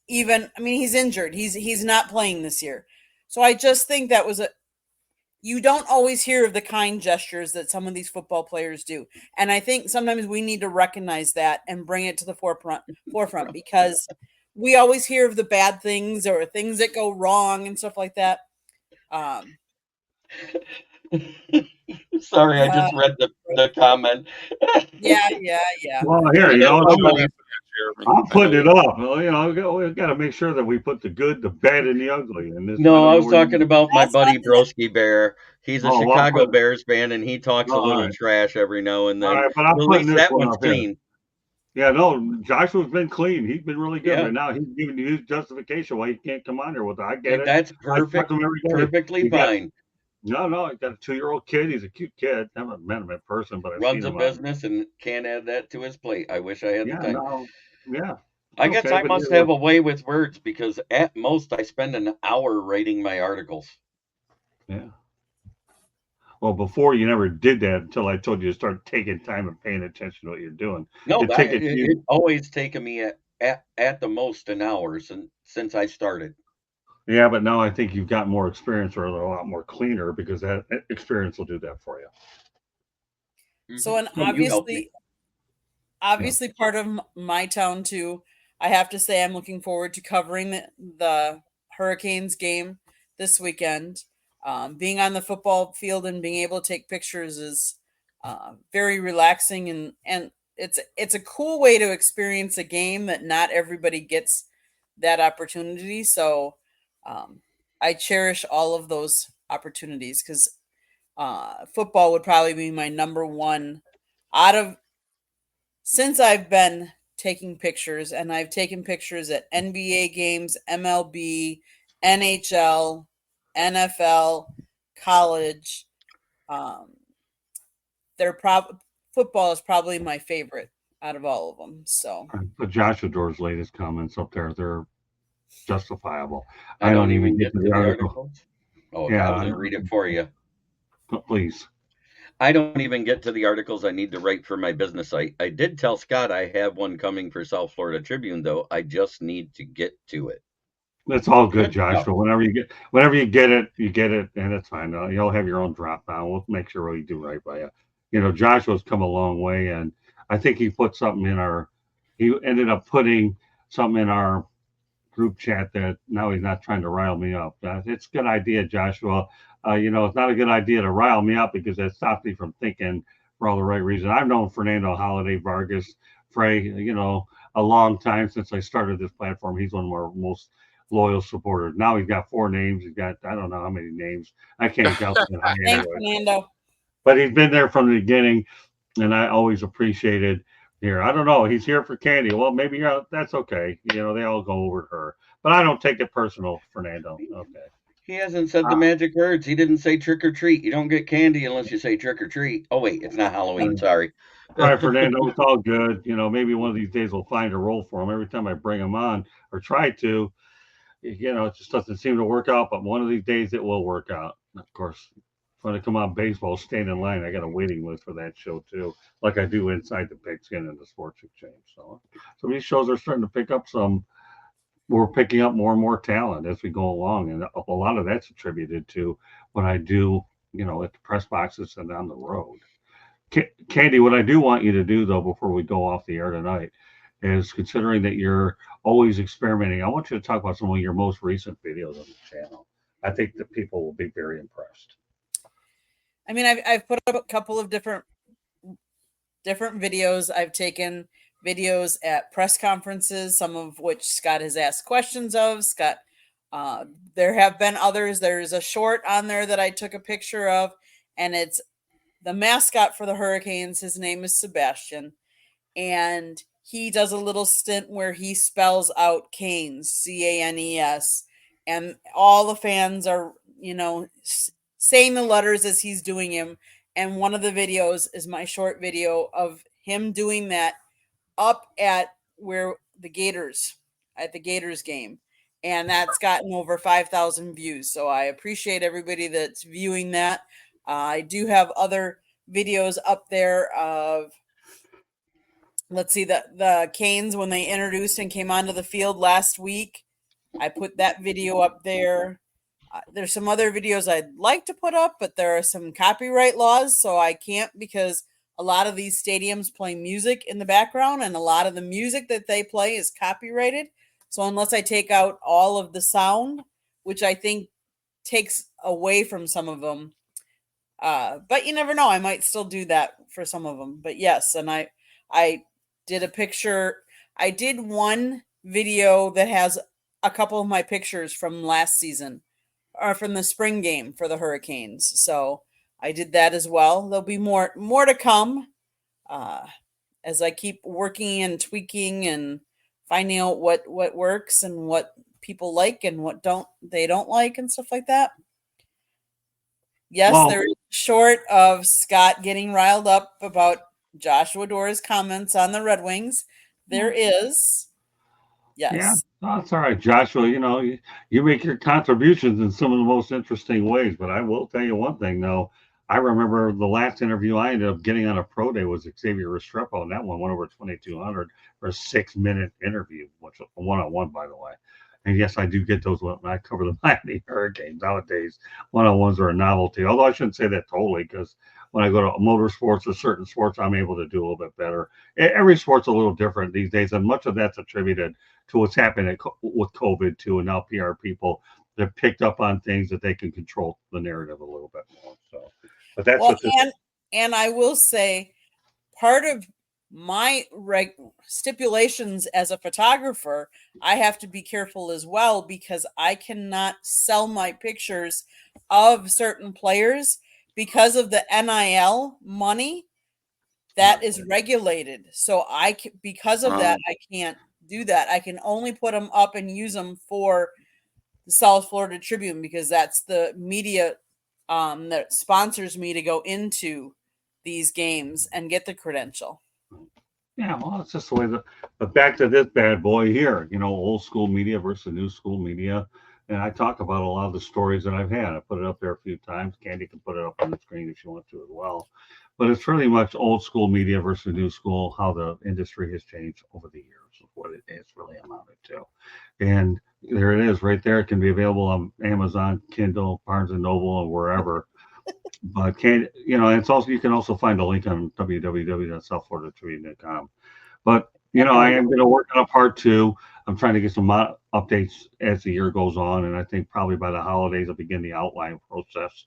even, he's injured. He's not playing this year. So I just think that was you don't always hear of the kind gestures that some of these football players do. And I think sometimes we need to recognize that and bring it to the forefront because we always hear of the bad things or things that go wrong and stuff like that. Sorry, I just read the comment. Yeah. Well, here, I'm putting it up. Well, we've got to make sure that we put the good, the bad, and the ugly in this. No, I was talking about my buddy Broski Bear. He's a Chicago Bears fan, and he talks a little trash every now and then. All right, but I'm putting this that one one's up here. clean. Yeah, no, Joshua's been clean. He's been really good. Yeah. Right now, he's giving you his justification why he can't come on here with it. I get it. That's perfectly fine. No, he's got a 2-year-old kid. He's a cute kid. I haven't met him in person, but I've runs seen a him business and can't add that to his plate. I wish I had the time. Yeah. I guess I must have a way with words because at most I spend an hour writing my articles. Yeah. Well, before you never did that until I told you to start taking time and paying attention to what you're doing. No, it's always taken me at the most an hour since I started. Yeah, but now I think you've got more experience or a lot more cleaner because that experience will do that for you. So, and obviously part of my town too, I have to say I'm looking forward to covering the Hurricanes game this weekend. Being on the football field and being able to take pictures is very relaxing and it's a cool way to experience a game that not everybody gets that opportunity. So I cherish all of those opportunities because football would probably be my number one since I've been taking pictures, and I've taken pictures at NBA games, MLB, NHL, NFL, college. Football is probably my favorite out of all of them. So, but Joshua Door's latest comments up there, they're justifiable. I don't even get to the articles. Oh, yeah, I was going to read it for you. Please. I don't even get to the articles I need to write for my business site. I did tell Scott I have one coming for South Florida Tribune, though. I just need to get to it. That's all good, Joshua. Whenever you get it, you get it, and it's fine. You'll have your own drop down. We'll make sure we do right by you. Joshua's come a long way, and I think he put something he ended up putting something in our group chat that now he's not trying to rile me up. It's a good idea, Joshua. It's not a good idea to rile me up because that stops me from thinking for all the right reasons. I've known Fernando Holiday Vargas Frey, a long time since I started this platform. He's one of our most loyal supporters. Now he's got 4 names. He's got, I don't know how many names. I can't count them. Thanks, Fernando. But he's been there from the beginning, and I always appreciated here. I don't know. He's here for candy. Well, maybe that's okay. They all go over to her. But I don't take it personal, Fernando. Okay. He hasn't said the magic words. He didn't say trick or treat. You don't get candy unless you say trick or treat. Oh, wait, it's not Halloween. Sorry. All right, Fernando, it's all good. Maybe one of these days we'll find a role for him. Every time I bring him on or try to, it just doesn't seem to work out. But one of these days it will work out. Of course, when I come on baseball, stand in line. I got a waiting list for that show, too, like I do inside the Pigskin and the Sports Exchange. So these shows are starting to pick up we're picking up more and more talent as we go along. And a lot of that's attributed to what I do at the press boxes and on the road. Candy, what I do want you to do, though, before we go off the air tonight, is considering that you're always experimenting, I want you to talk about some of your most recent videos on the channel. I think that people will be very impressed. I mean, I've put up a couple of different videos. I've taken videos at press conferences, some of which Scott has asked questions of. Scott, there have been others. There's a short on there that I took a picture of, and it's the mascot for the Hurricanes. His name is Sebastian, and he does a little stint where he spells out Canes, Canes, and all the fans are, saying the letters as he's doing him. And one of the videos is my short video of him doing that up at where the Gators game. And that's gotten over 5,000 views. So I appreciate everybody that's viewing that. I do have other videos up there of, let's see, the Canes when they introduced and came onto the field last week. I put that video up there. There's some other videos I'd like to put up, but there are some copyright laws, so I can't, because a lot of these stadiums play music in the background, and a lot of the music that they play is copyrighted. So unless I take out all of the sound, which I think takes away from some of them, but you never know, I might still do that for some of them. But yes, and I did a picture. I did one video that has a couple of my pictures from last season, or from the spring game for the Hurricanes. So I did that as well. There'll be more to come as I keep working and tweaking and finding out what works and what people like and what they don't like and stuff like that. Yes, there is a short of Scott getting riled up about Joshua Dora's comments on the Red Wings. There is. Yes. Yeah, that's all right, Joshua. You make your contributions in some of the most interesting ways. But I will tell you one thing, though. I remember the last interview I ended up getting on a pro day was Xavier Restrepo, and that one went over 2,200 for a 6-minute interview, which was a one-on-one, by the way. And yes, I do get those when I cover the Miami Hurricanes. Nowadays, one-on-ones are a novelty. Although I shouldn't say that totally, because when I go to motorsports or certain sports, I'm able to do a little bit better. Every sport's a little different these days, and much of that's attributed to what's happening with COVID too, and now PR people that picked up on things that they can control the narrative a little bit more. So, but that's and I will say, part of my stipulations as a photographer, I have to be careful as well, because I cannot sell my pictures of certain players because of the NIL money that is regulated. So because of that, I can't do that. I can only put them up and use them for the South Florida Tribune, because that's the media that sponsors me to go into these games and get the credential. Yeah, well, it's just the way but back to this bad boy here, old school media versus new school media. And I talk about a lot of the stories that I've had. I put it up there a few times. Candy can put it up on the screen if you want to as well. But it's pretty much old school media versus new school, how the industry has changed over the years, of what it's really amounted to. And there it is right there. It can be available on Amazon, Kindle, Barnes & Noble, and wherever. But it's also, you can also find a link on www.southfloridatribune.com. But I am going to work on a part 2. I'm trying to get some updates as the year goes on, and I think probably by the holidays I'll begin the outline process.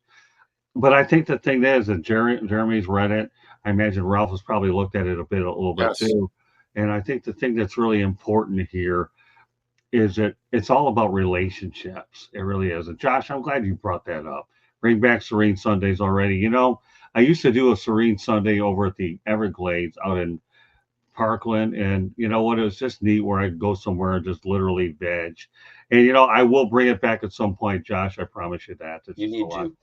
But I think the thing is that Jeremy's read it. I imagine Ralph has probably looked at it a little bit too. And I think the thing that's really important here is that it's all about relationships. It really is. And Josh, I'm glad you brought that up. Bring back Serene Sundays already. I used to do a Serene Sunday over at the Everglades out in Parkland, and you know what? It was just neat where I could go somewhere and just literally veg. And I will bring it back at some point, Josh. I promise you that. You need to.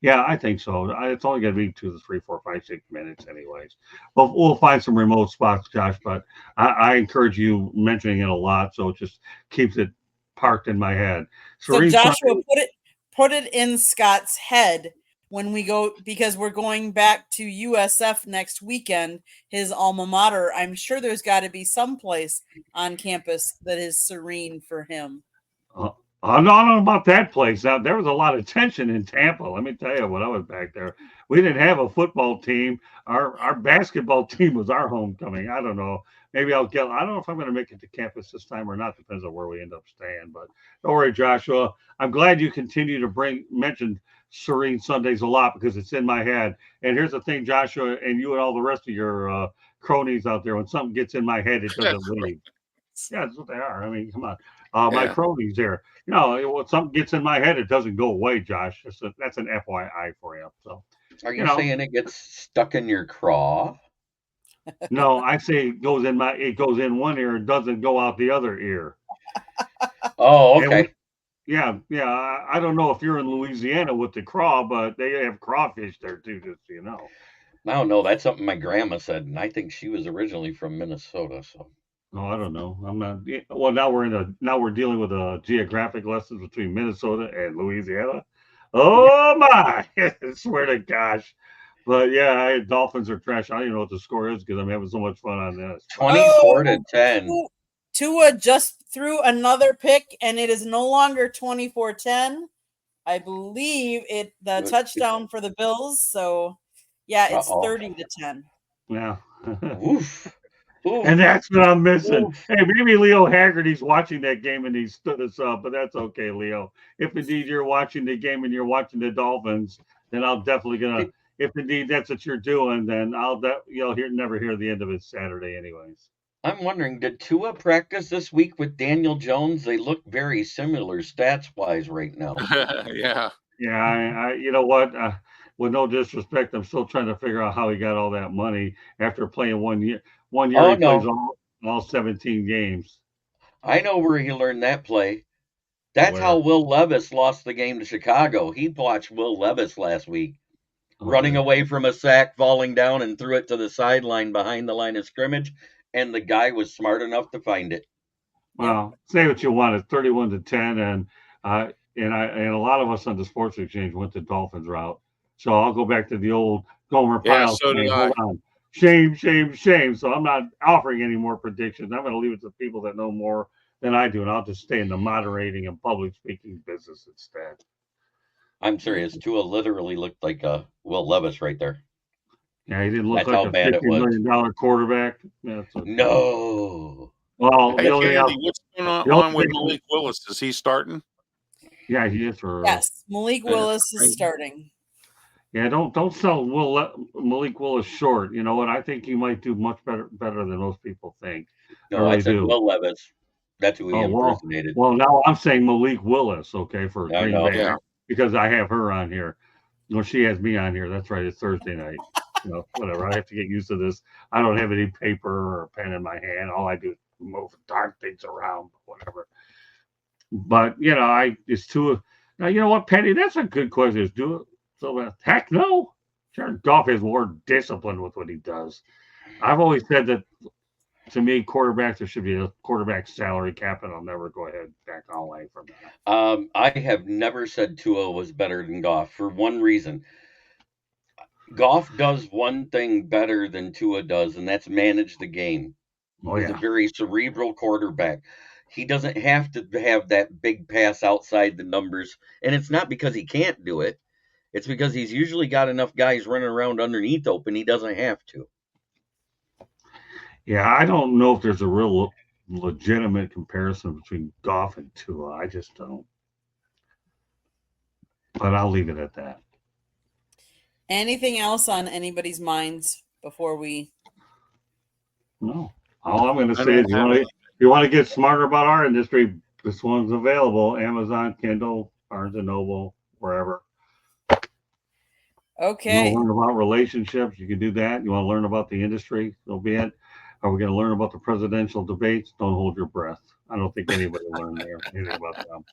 Yeah, I think so. It's only going to be 2 to 3, 4, 5, 6 minutes anyways. Well, we'll find some remote spots, Josh, but I encourage you mentioning it a lot, so it just keeps it parked in my head. So Joshua, put it in Scott's head when we go, because we're going back to USF next weekend, his alma mater. I'm sure there's got to be some place on campus that is serene for him. I don't know about that place. Now, there was a lot of tension in Tampa. Let me tell you, when I was back there, we didn't have a football team. Our basketball team was our homecoming. I don't know. Maybe I don't know if I'm going to make it to campus this time or not. Depends on where we end up staying. But don't worry, Joshua. I'm glad you continue to mention Serene Sundays a lot because it's in my head. And here's the thing, Joshua, and you and all the rest of your cronies out there. When something gets in my head, it doesn't leave. Yeah, that's what they are. I mean, come on. My cronies there. When something gets in my head, it doesn't go away, Josh. That's an FYI for you. So, Are you saying it gets stuck in your craw? No, I say it goes in one ear and doesn't go out the other ear. Oh, okay. Yeah. I don't know if you're in Louisiana with the craw, but they have crawfish there too, just so you know. No, that's something my grandma said, and I think she was originally from Minnesota. So. No, I don't know. I'm not. Well, now we're dealing with a geographic lessons between Minnesota and Louisiana. Oh my! I swear to gosh. But yeah, Dolphins are trash. I don't even know what the score is because I'm having so much fun on this. 24-10. Tua just threw another pick, and it is no longer 24-10. I believe the touchdown for the Bills. So yeah, it's 30-10. Yeah. Oof. And that's what I'm missing. Oof. Hey, maybe Leo Haggerty's watching that game and he stood us up, but that's okay, Leo. If indeed you're watching the game and you're watching the Dolphins, then I'm definitely gonna. If indeed that's what you're doing, then you'll never hear the end of it Saturday, anyways. I'm wondering, did Tua practice this week with Daniel Jones? They look very similar stats-wise right now. Yeah. Yeah, you know what? With no disrespect, I'm still trying to figure out how he got all that money after playing 1 year. He plays all 17 games. I know where he learned that play. That's how Will Levis lost the game to Chicago. He watched Will Levis last week. Running away from a sack, falling down, and threw it to the sideline behind the line of scrimmage, and the guy was smart enough to find it. Well, say what you want. It's 31-10, and a lot of us on the Sports Exchange went the Dolphins route. So I'll go back to the old Gomer Pyle saying, hold on. Shame. So I'm not offering any more predictions. I'm going to leave it to people that know more than I do, and I'll just stay in the moderating and public speaking business instead. I'm serious. Tua literally looked like Will Levis right there. Yeah, he didn't look like a $50 million quarterback. Yeah, okay. No. Well, hey, Candy, what's going on with Malik Willis? Is he starting? Yeah, he is. Yes, Malik Willis is starting. Yeah, don't sell Malik Willis short. You know what? I think he might do much better than most people think. No, I said Will Levis. That's who he impersonated. Well, now I'm saying Malik Willis, okay, for Green Bay. Yeah. Because I have her on here. No, she has me on here. That's right. It's Thursday night. Whatever. I have to get used to this. I don't have any paper or pen in my hand. All I do is move darn things around, whatever. But it's too. Now you know what, Penny? That's a good question. Is do it. So heck no. Jared Goff is more disciplined with what he does. I've always said that. To me, quarterbacks, there should be a quarterback salary cap, and I'll never go ahead and back away from that. I have never said Tua was better than Goff for one reason. Goff does one thing better than Tua does, and that's manage the game. He's a very cerebral quarterback. He doesn't have to have that big pass outside the numbers, and it's not because he can't do it. It's because he's usually got enough guys running around underneath open. He doesn't have to. Yeah, I don't know if there's a real legitimate comparison between Goff and Tua. I just don't. But I'll leave it at that. Anything else on anybody's minds before we? No. All I'm going to say is you want to get smarter about our industry, this one's available. Amazon, Kindle, Barnes & Noble, wherever. Okay. You want to learn about relationships? You can do that. You want to learn about the industry? So be it. Are we going to learn about the presidential debates? Don't hold your breath. I don't think anybody learned anything about them.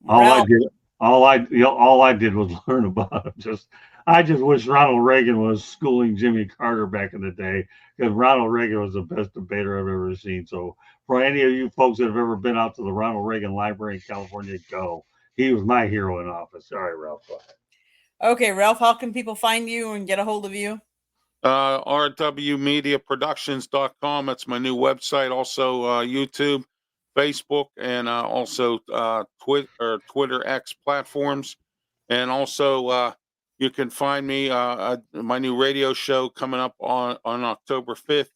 All I did was learn about it. I just wish Ronald Reagan was schooling Jimmy Carter back in the day, because Ronald Reagan was the best debater I've ever seen. So for any of you folks that have ever been out to the Ronald Reagan Library in California, go. He was my hero in office. Sorry, Ralph. Go ahead. Okay, Ralph, how can people find you and get a hold of you? rwmediaproductions.com. That's my new website. Also, YouTube. Facebook, and also Twitter X platforms. And also, you can find me my new radio show coming up on October 5th,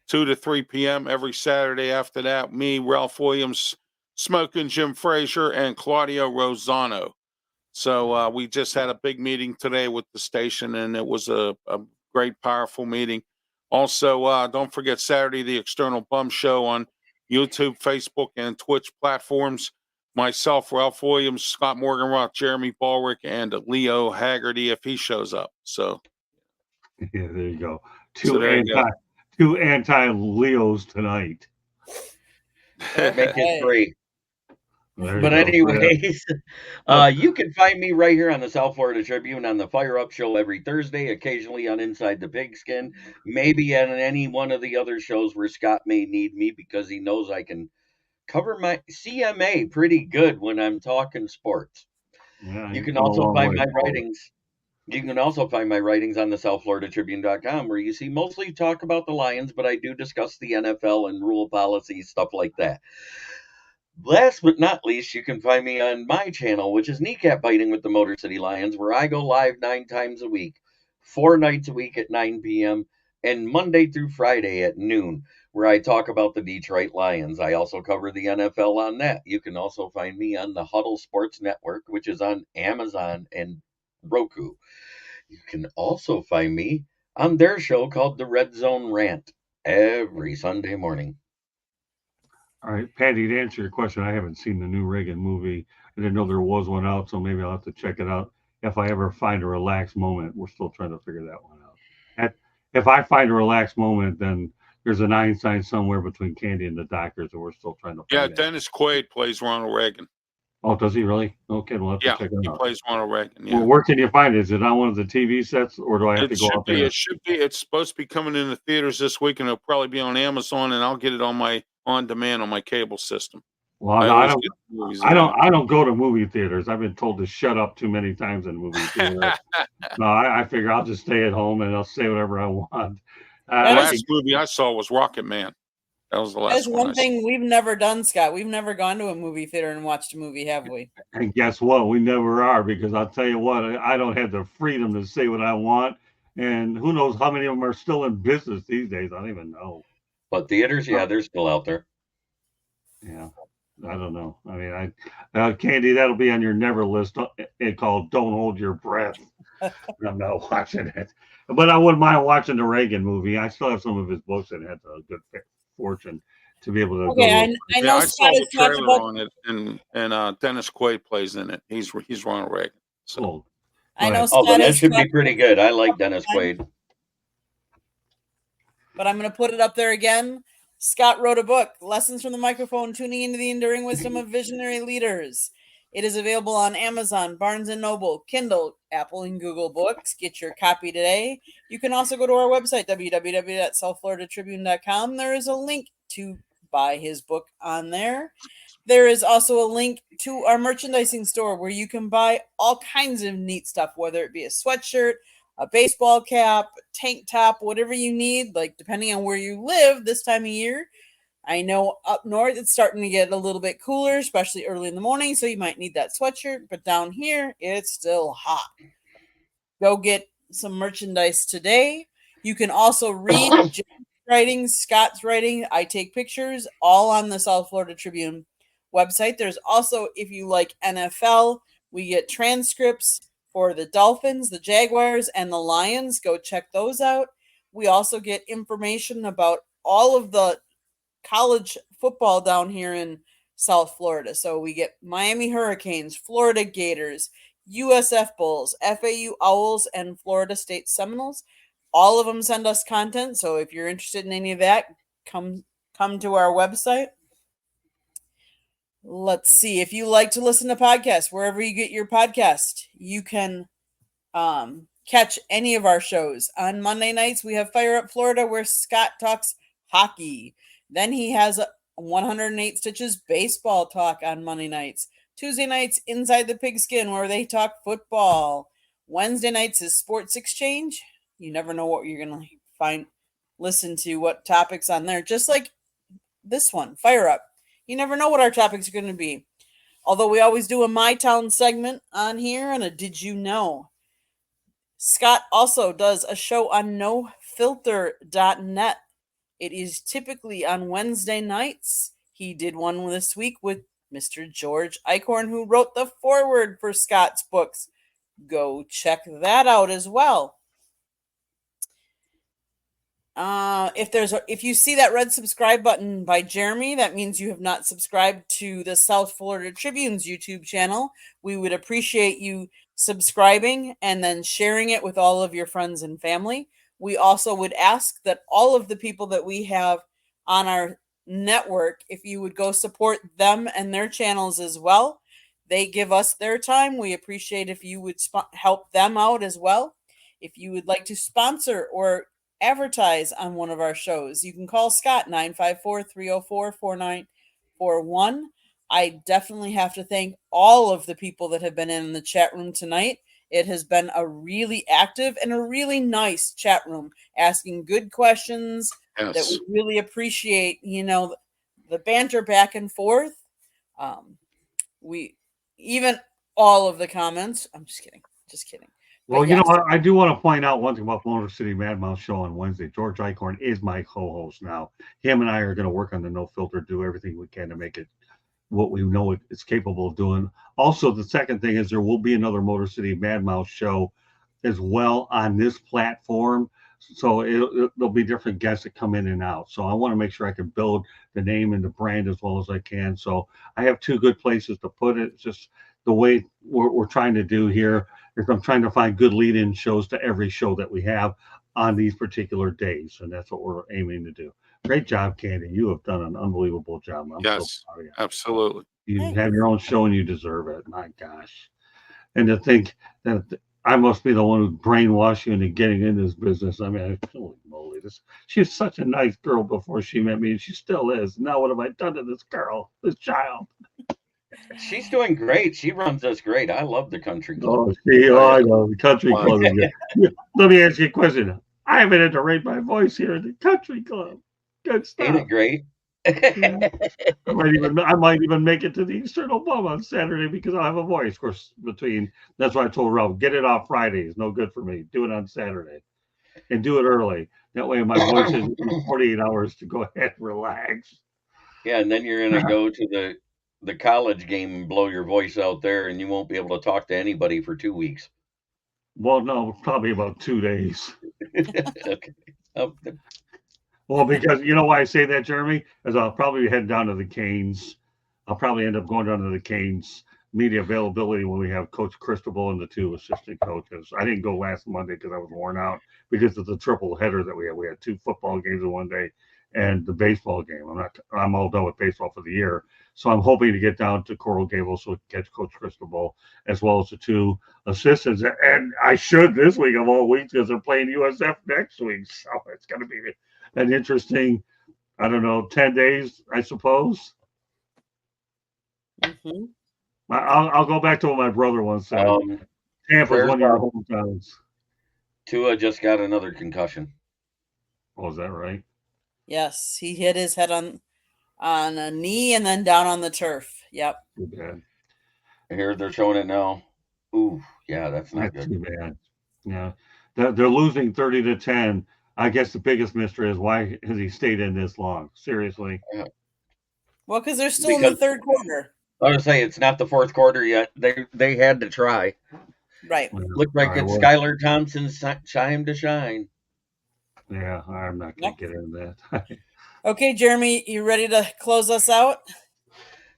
2 to 3 p.m. every Saturday. After that, me, Ralph Williams, Smoking Jim Frazier, and Claudio Rosano. So we just had a big meeting today with the station, and it was a great, powerful meeting. Also, don't forget Saturday, the External Bum Show on YouTube, Facebook, and Twitch platforms. Myself, Ralph Williams, Scott Morganroth, Jeremy Ballrick, and Leo Haggerty if he shows up. So, yeah, there you go. So there you go. Two anti-Leos tonight. Make it three. But anyways, you can find me right here on the South Florida Tribune on the Fire Up Show every Thursday, occasionally on Inside the Pigskin, maybe on any one of the other shows where Scott may need me because he knows I can cover my CMA pretty good when I'm talking sports. Yeah, you can also find my writings. You can also find my writings on the SouthFloridaTribune.com, where you see mostly talk about the Lions, but I do discuss the NFL and rule policies, stuff like that. Last but not least, you can find me on my channel, which is Kneecap Biting with the Motor City Lions, where I go live 9 times a week, 4 nights a week at 9 p.m., and Monday through Friday at noon, where I talk about the Detroit Lions. I also cover the NFL on that. You can also find me on the Huddle Sports Network, which is on Amazon and Roku. You can also find me on their show called The Red Zone Rant every Sunday morning. All right, Patty, to answer your question, I haven't seen the new Reagan movie. I didn't know there was one out, so maybe I'll have to check it out. If I ever find a relaxed moment, we're still trying to figure that one out. If I find a relaxed moment, then there's an Einstein somewhere between Candy and the Doctors, and we're still trying to find Dennis Quaid plays Ronald Reagan. Oh, does he really? Okay, we'll have to check it out. He plays Ronald Reagan. Yeah. Well, where can you find it? Is it on one of the TV sets, or do I have to go out there? It should be. It's supposed to be coming in the theaters this week, and it'll probably be on Amazon, and I'll get it on my on-demand on my cable system. Well, I don't go to movie theaters. I've been told to shut up too many times in movie theaters. No, I figure I'll just stay at home and I'll say whatever I want. The last movie I saw was Rocket Man. That was the last one. That's one thing we've never done, Scott. We've never gone to a movie theater and watched a movie, have we? And guess what? We never are, because I'll tell you what, I don't have the freedom to say what I want. And who knows how many of them are still in business these days. I don't even know. But theaters, yeah, they're still out there. Yeah. I don't know. I mean, Candy, that'll be on your never list. It called "Don't Hold Your Breath." I'm not watching it, but I wouldn't mind watching the Reagan movie. I still have some of his books and had a good fortune to be able to. Okay, I know I saw the trailer on it, and Dennis Quaid plays in it. He's Ronald Reagan. So. Cool. I know. Oh, that should be pretty good. I like Dennis Quaid. But I'm going to put it up there again. Scott wrote a book, Lessons from the Microphone, Tuning into the Enduring Wisdom of Visionary Leaders. It is available on Amazon, Barnes & Noble, Kindle, Apple, and Google Books. Get your copy today. You can also go to our website, www.southfloridatribune.com. There is a link to buy his book on there. There is also a link to our merchandising store where you can buy all kinds of neat stuff, whether it be a sweatshirt, a baseball cap, tank top, whatever you need, like depending on where you live this time of year. I know up north it's starting to get a little bit cooler, especially early in the morning, so you might need that sweatshirt, but down here it's still hot. Go get some merchandise today. You can also read Jim's writing, Scott's writing, I take pictures, all on the South Florida Tribune website. There's also, if you like NFL, we get transcripts for the Dolphins, the Jaguars, and the Lions. Go check those out. We also get information about all of the college football down here in South Florida. So we get Miami Hurricanes, Florida Gators, USF Bulls, FAU Owls, and Florida State Seminoles. All of them send us content. So if you're interested in any of that, come to our website. Let's see. If you like to listen to podcasts, wherever you get your podcast, you can catch any of our shows. On Monday nights, we have Fire Up Florida, where Scott talks hockey. Then he has 108 Stitches baseball talk on Monday nights. Tuesday nights, Inside the Pigskin, where they talk football. Wednesday nights is Sports Exchange. You never know what you're going to listen to, what topics on there. Just like this one, Fire Up. You never know what our topics are going to be. Although we always do a My Town segment on here and a Did You Know? Scott also does a show on nofilter.net. It is typically on Wednesday nights. He did one this week with Mr. George Eichhorn, who wrote the foreword for Scott's books. Go check that out as well. If you see that red subscribe button by Jeremy, that means you have not subscribed to the South Florida Tribune's YouTube channel. We would appreciate you subscribing and then sharing it with all of your friends and family. We also would ask that all of the people that we have on our network, if you would go support them and their channels as well. They give us their time. We appreciate if you would help them out as well. If you would like to sponsor or advertise on one of our shows, you can call Scott 954-304-4941. I definitely have to thank all of the people that have been in the chat room tonight. It has been a really active and a really nice chat room, asking good questions that we really appreciate, the banter back and forth. We even all of the comments. I'm just kidding. Well, yes. I do want to point out one thing about Motor City Mad Mouse show on Wednesday. George Eichhorn is my co-host now. Him and I are going to work on the No Filter, do everything we can to make it what we know it's capable of doing. Also, the second thing is there will be another Motor City Mad Mouse show as well on this platform. So there'll be different guests that come in and out. So I want to make sure I can build the name and the brand as well as I can. So I have two good places to put it. It's just the way we're trying to do here. I'm trying to find good lead-in shows to every show that we have on these particular days, and that's what we're aiming to do. Great job, Candy. You have done an unbelievable job. I'm so proud of you. Absolutely. You have your own show, and you deserve it. My gosh. And to think that I must be the one who brainwashed you into getting in this business. I mean, holy moly. She was such a nice girl before she met me, and she still is. Now what have I done to this girl, this child? She's doing great. She runs us great. I love the country club. I know. The country club is good. Let me ask you a question. I haven't had to rate my voice here at the country club. Good stuff. Ain't it great? I might even make it to the Eastern Obama on Saturday because I'll have a voice. Of course, that's why I told Ralph, get it off Fridays. No good for me. Do it on Saturday. And do it early. That way my voice is 48 hours to go ahead and relax. Yeah, and then you're going to go to the college game and blow your voice out there, and you won't be able to talk to anybody for 2 weeks. Well, no, probably about 2 days. Okay. Well, because you know why I say that, Jeremy? Is I'll probably head down to the Canes. I'll probably end up going down to the Canes media availability when we have Coach Cristobal and the two assistant coaches. I didn't go last Monday because I was worn out because of the triple header that we had. We had 2 football games in one day and the baseball game. I'm all done with baseball for the year. So I'm hoping to get down to Coral Gables so we can catch Coach Cristobal as well as the 2 assistants. And I should this week of all weeks because they're playing USF next week. So it's going to be an interesting, 10 days, I suppose. Mm-hmm. I'll go back to what my brother once said. Tampa's one of your hometowns. Tua just got another concussion. Oh, is that right? Yes, he hit his head on a knee and then down on the turf. Yep. Too bad. Here they're showing it now. Ooh, yeah, that's not good. Too bad. Yeah, they're losing 30-10. I guess the biggest mystery is why has he stayed in this long? Seriously. Yeah. Well, because they're still in the third quarter. I was gonna say it's not the fourth quarter yet. They had to try. Right. Looked like it's Skylar Thompson's time to shine. Yeah, I'm not going to get into that. Okay, Jeremy, you ready to close us out?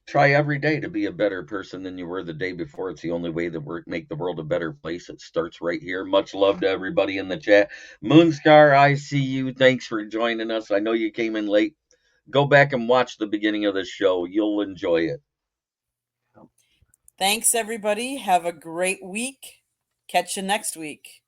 Try every day to be a better person than you were the day before. It's the only way that we make the world a better place. It starts right here. Much love to everybody in the chat. Moonscar, I see you. Thanks for joining us. I know you came in late. Go back and watch the beginning of the show. You'll enjoy it. Thanks, everybody. Have a great week. Catch you next week.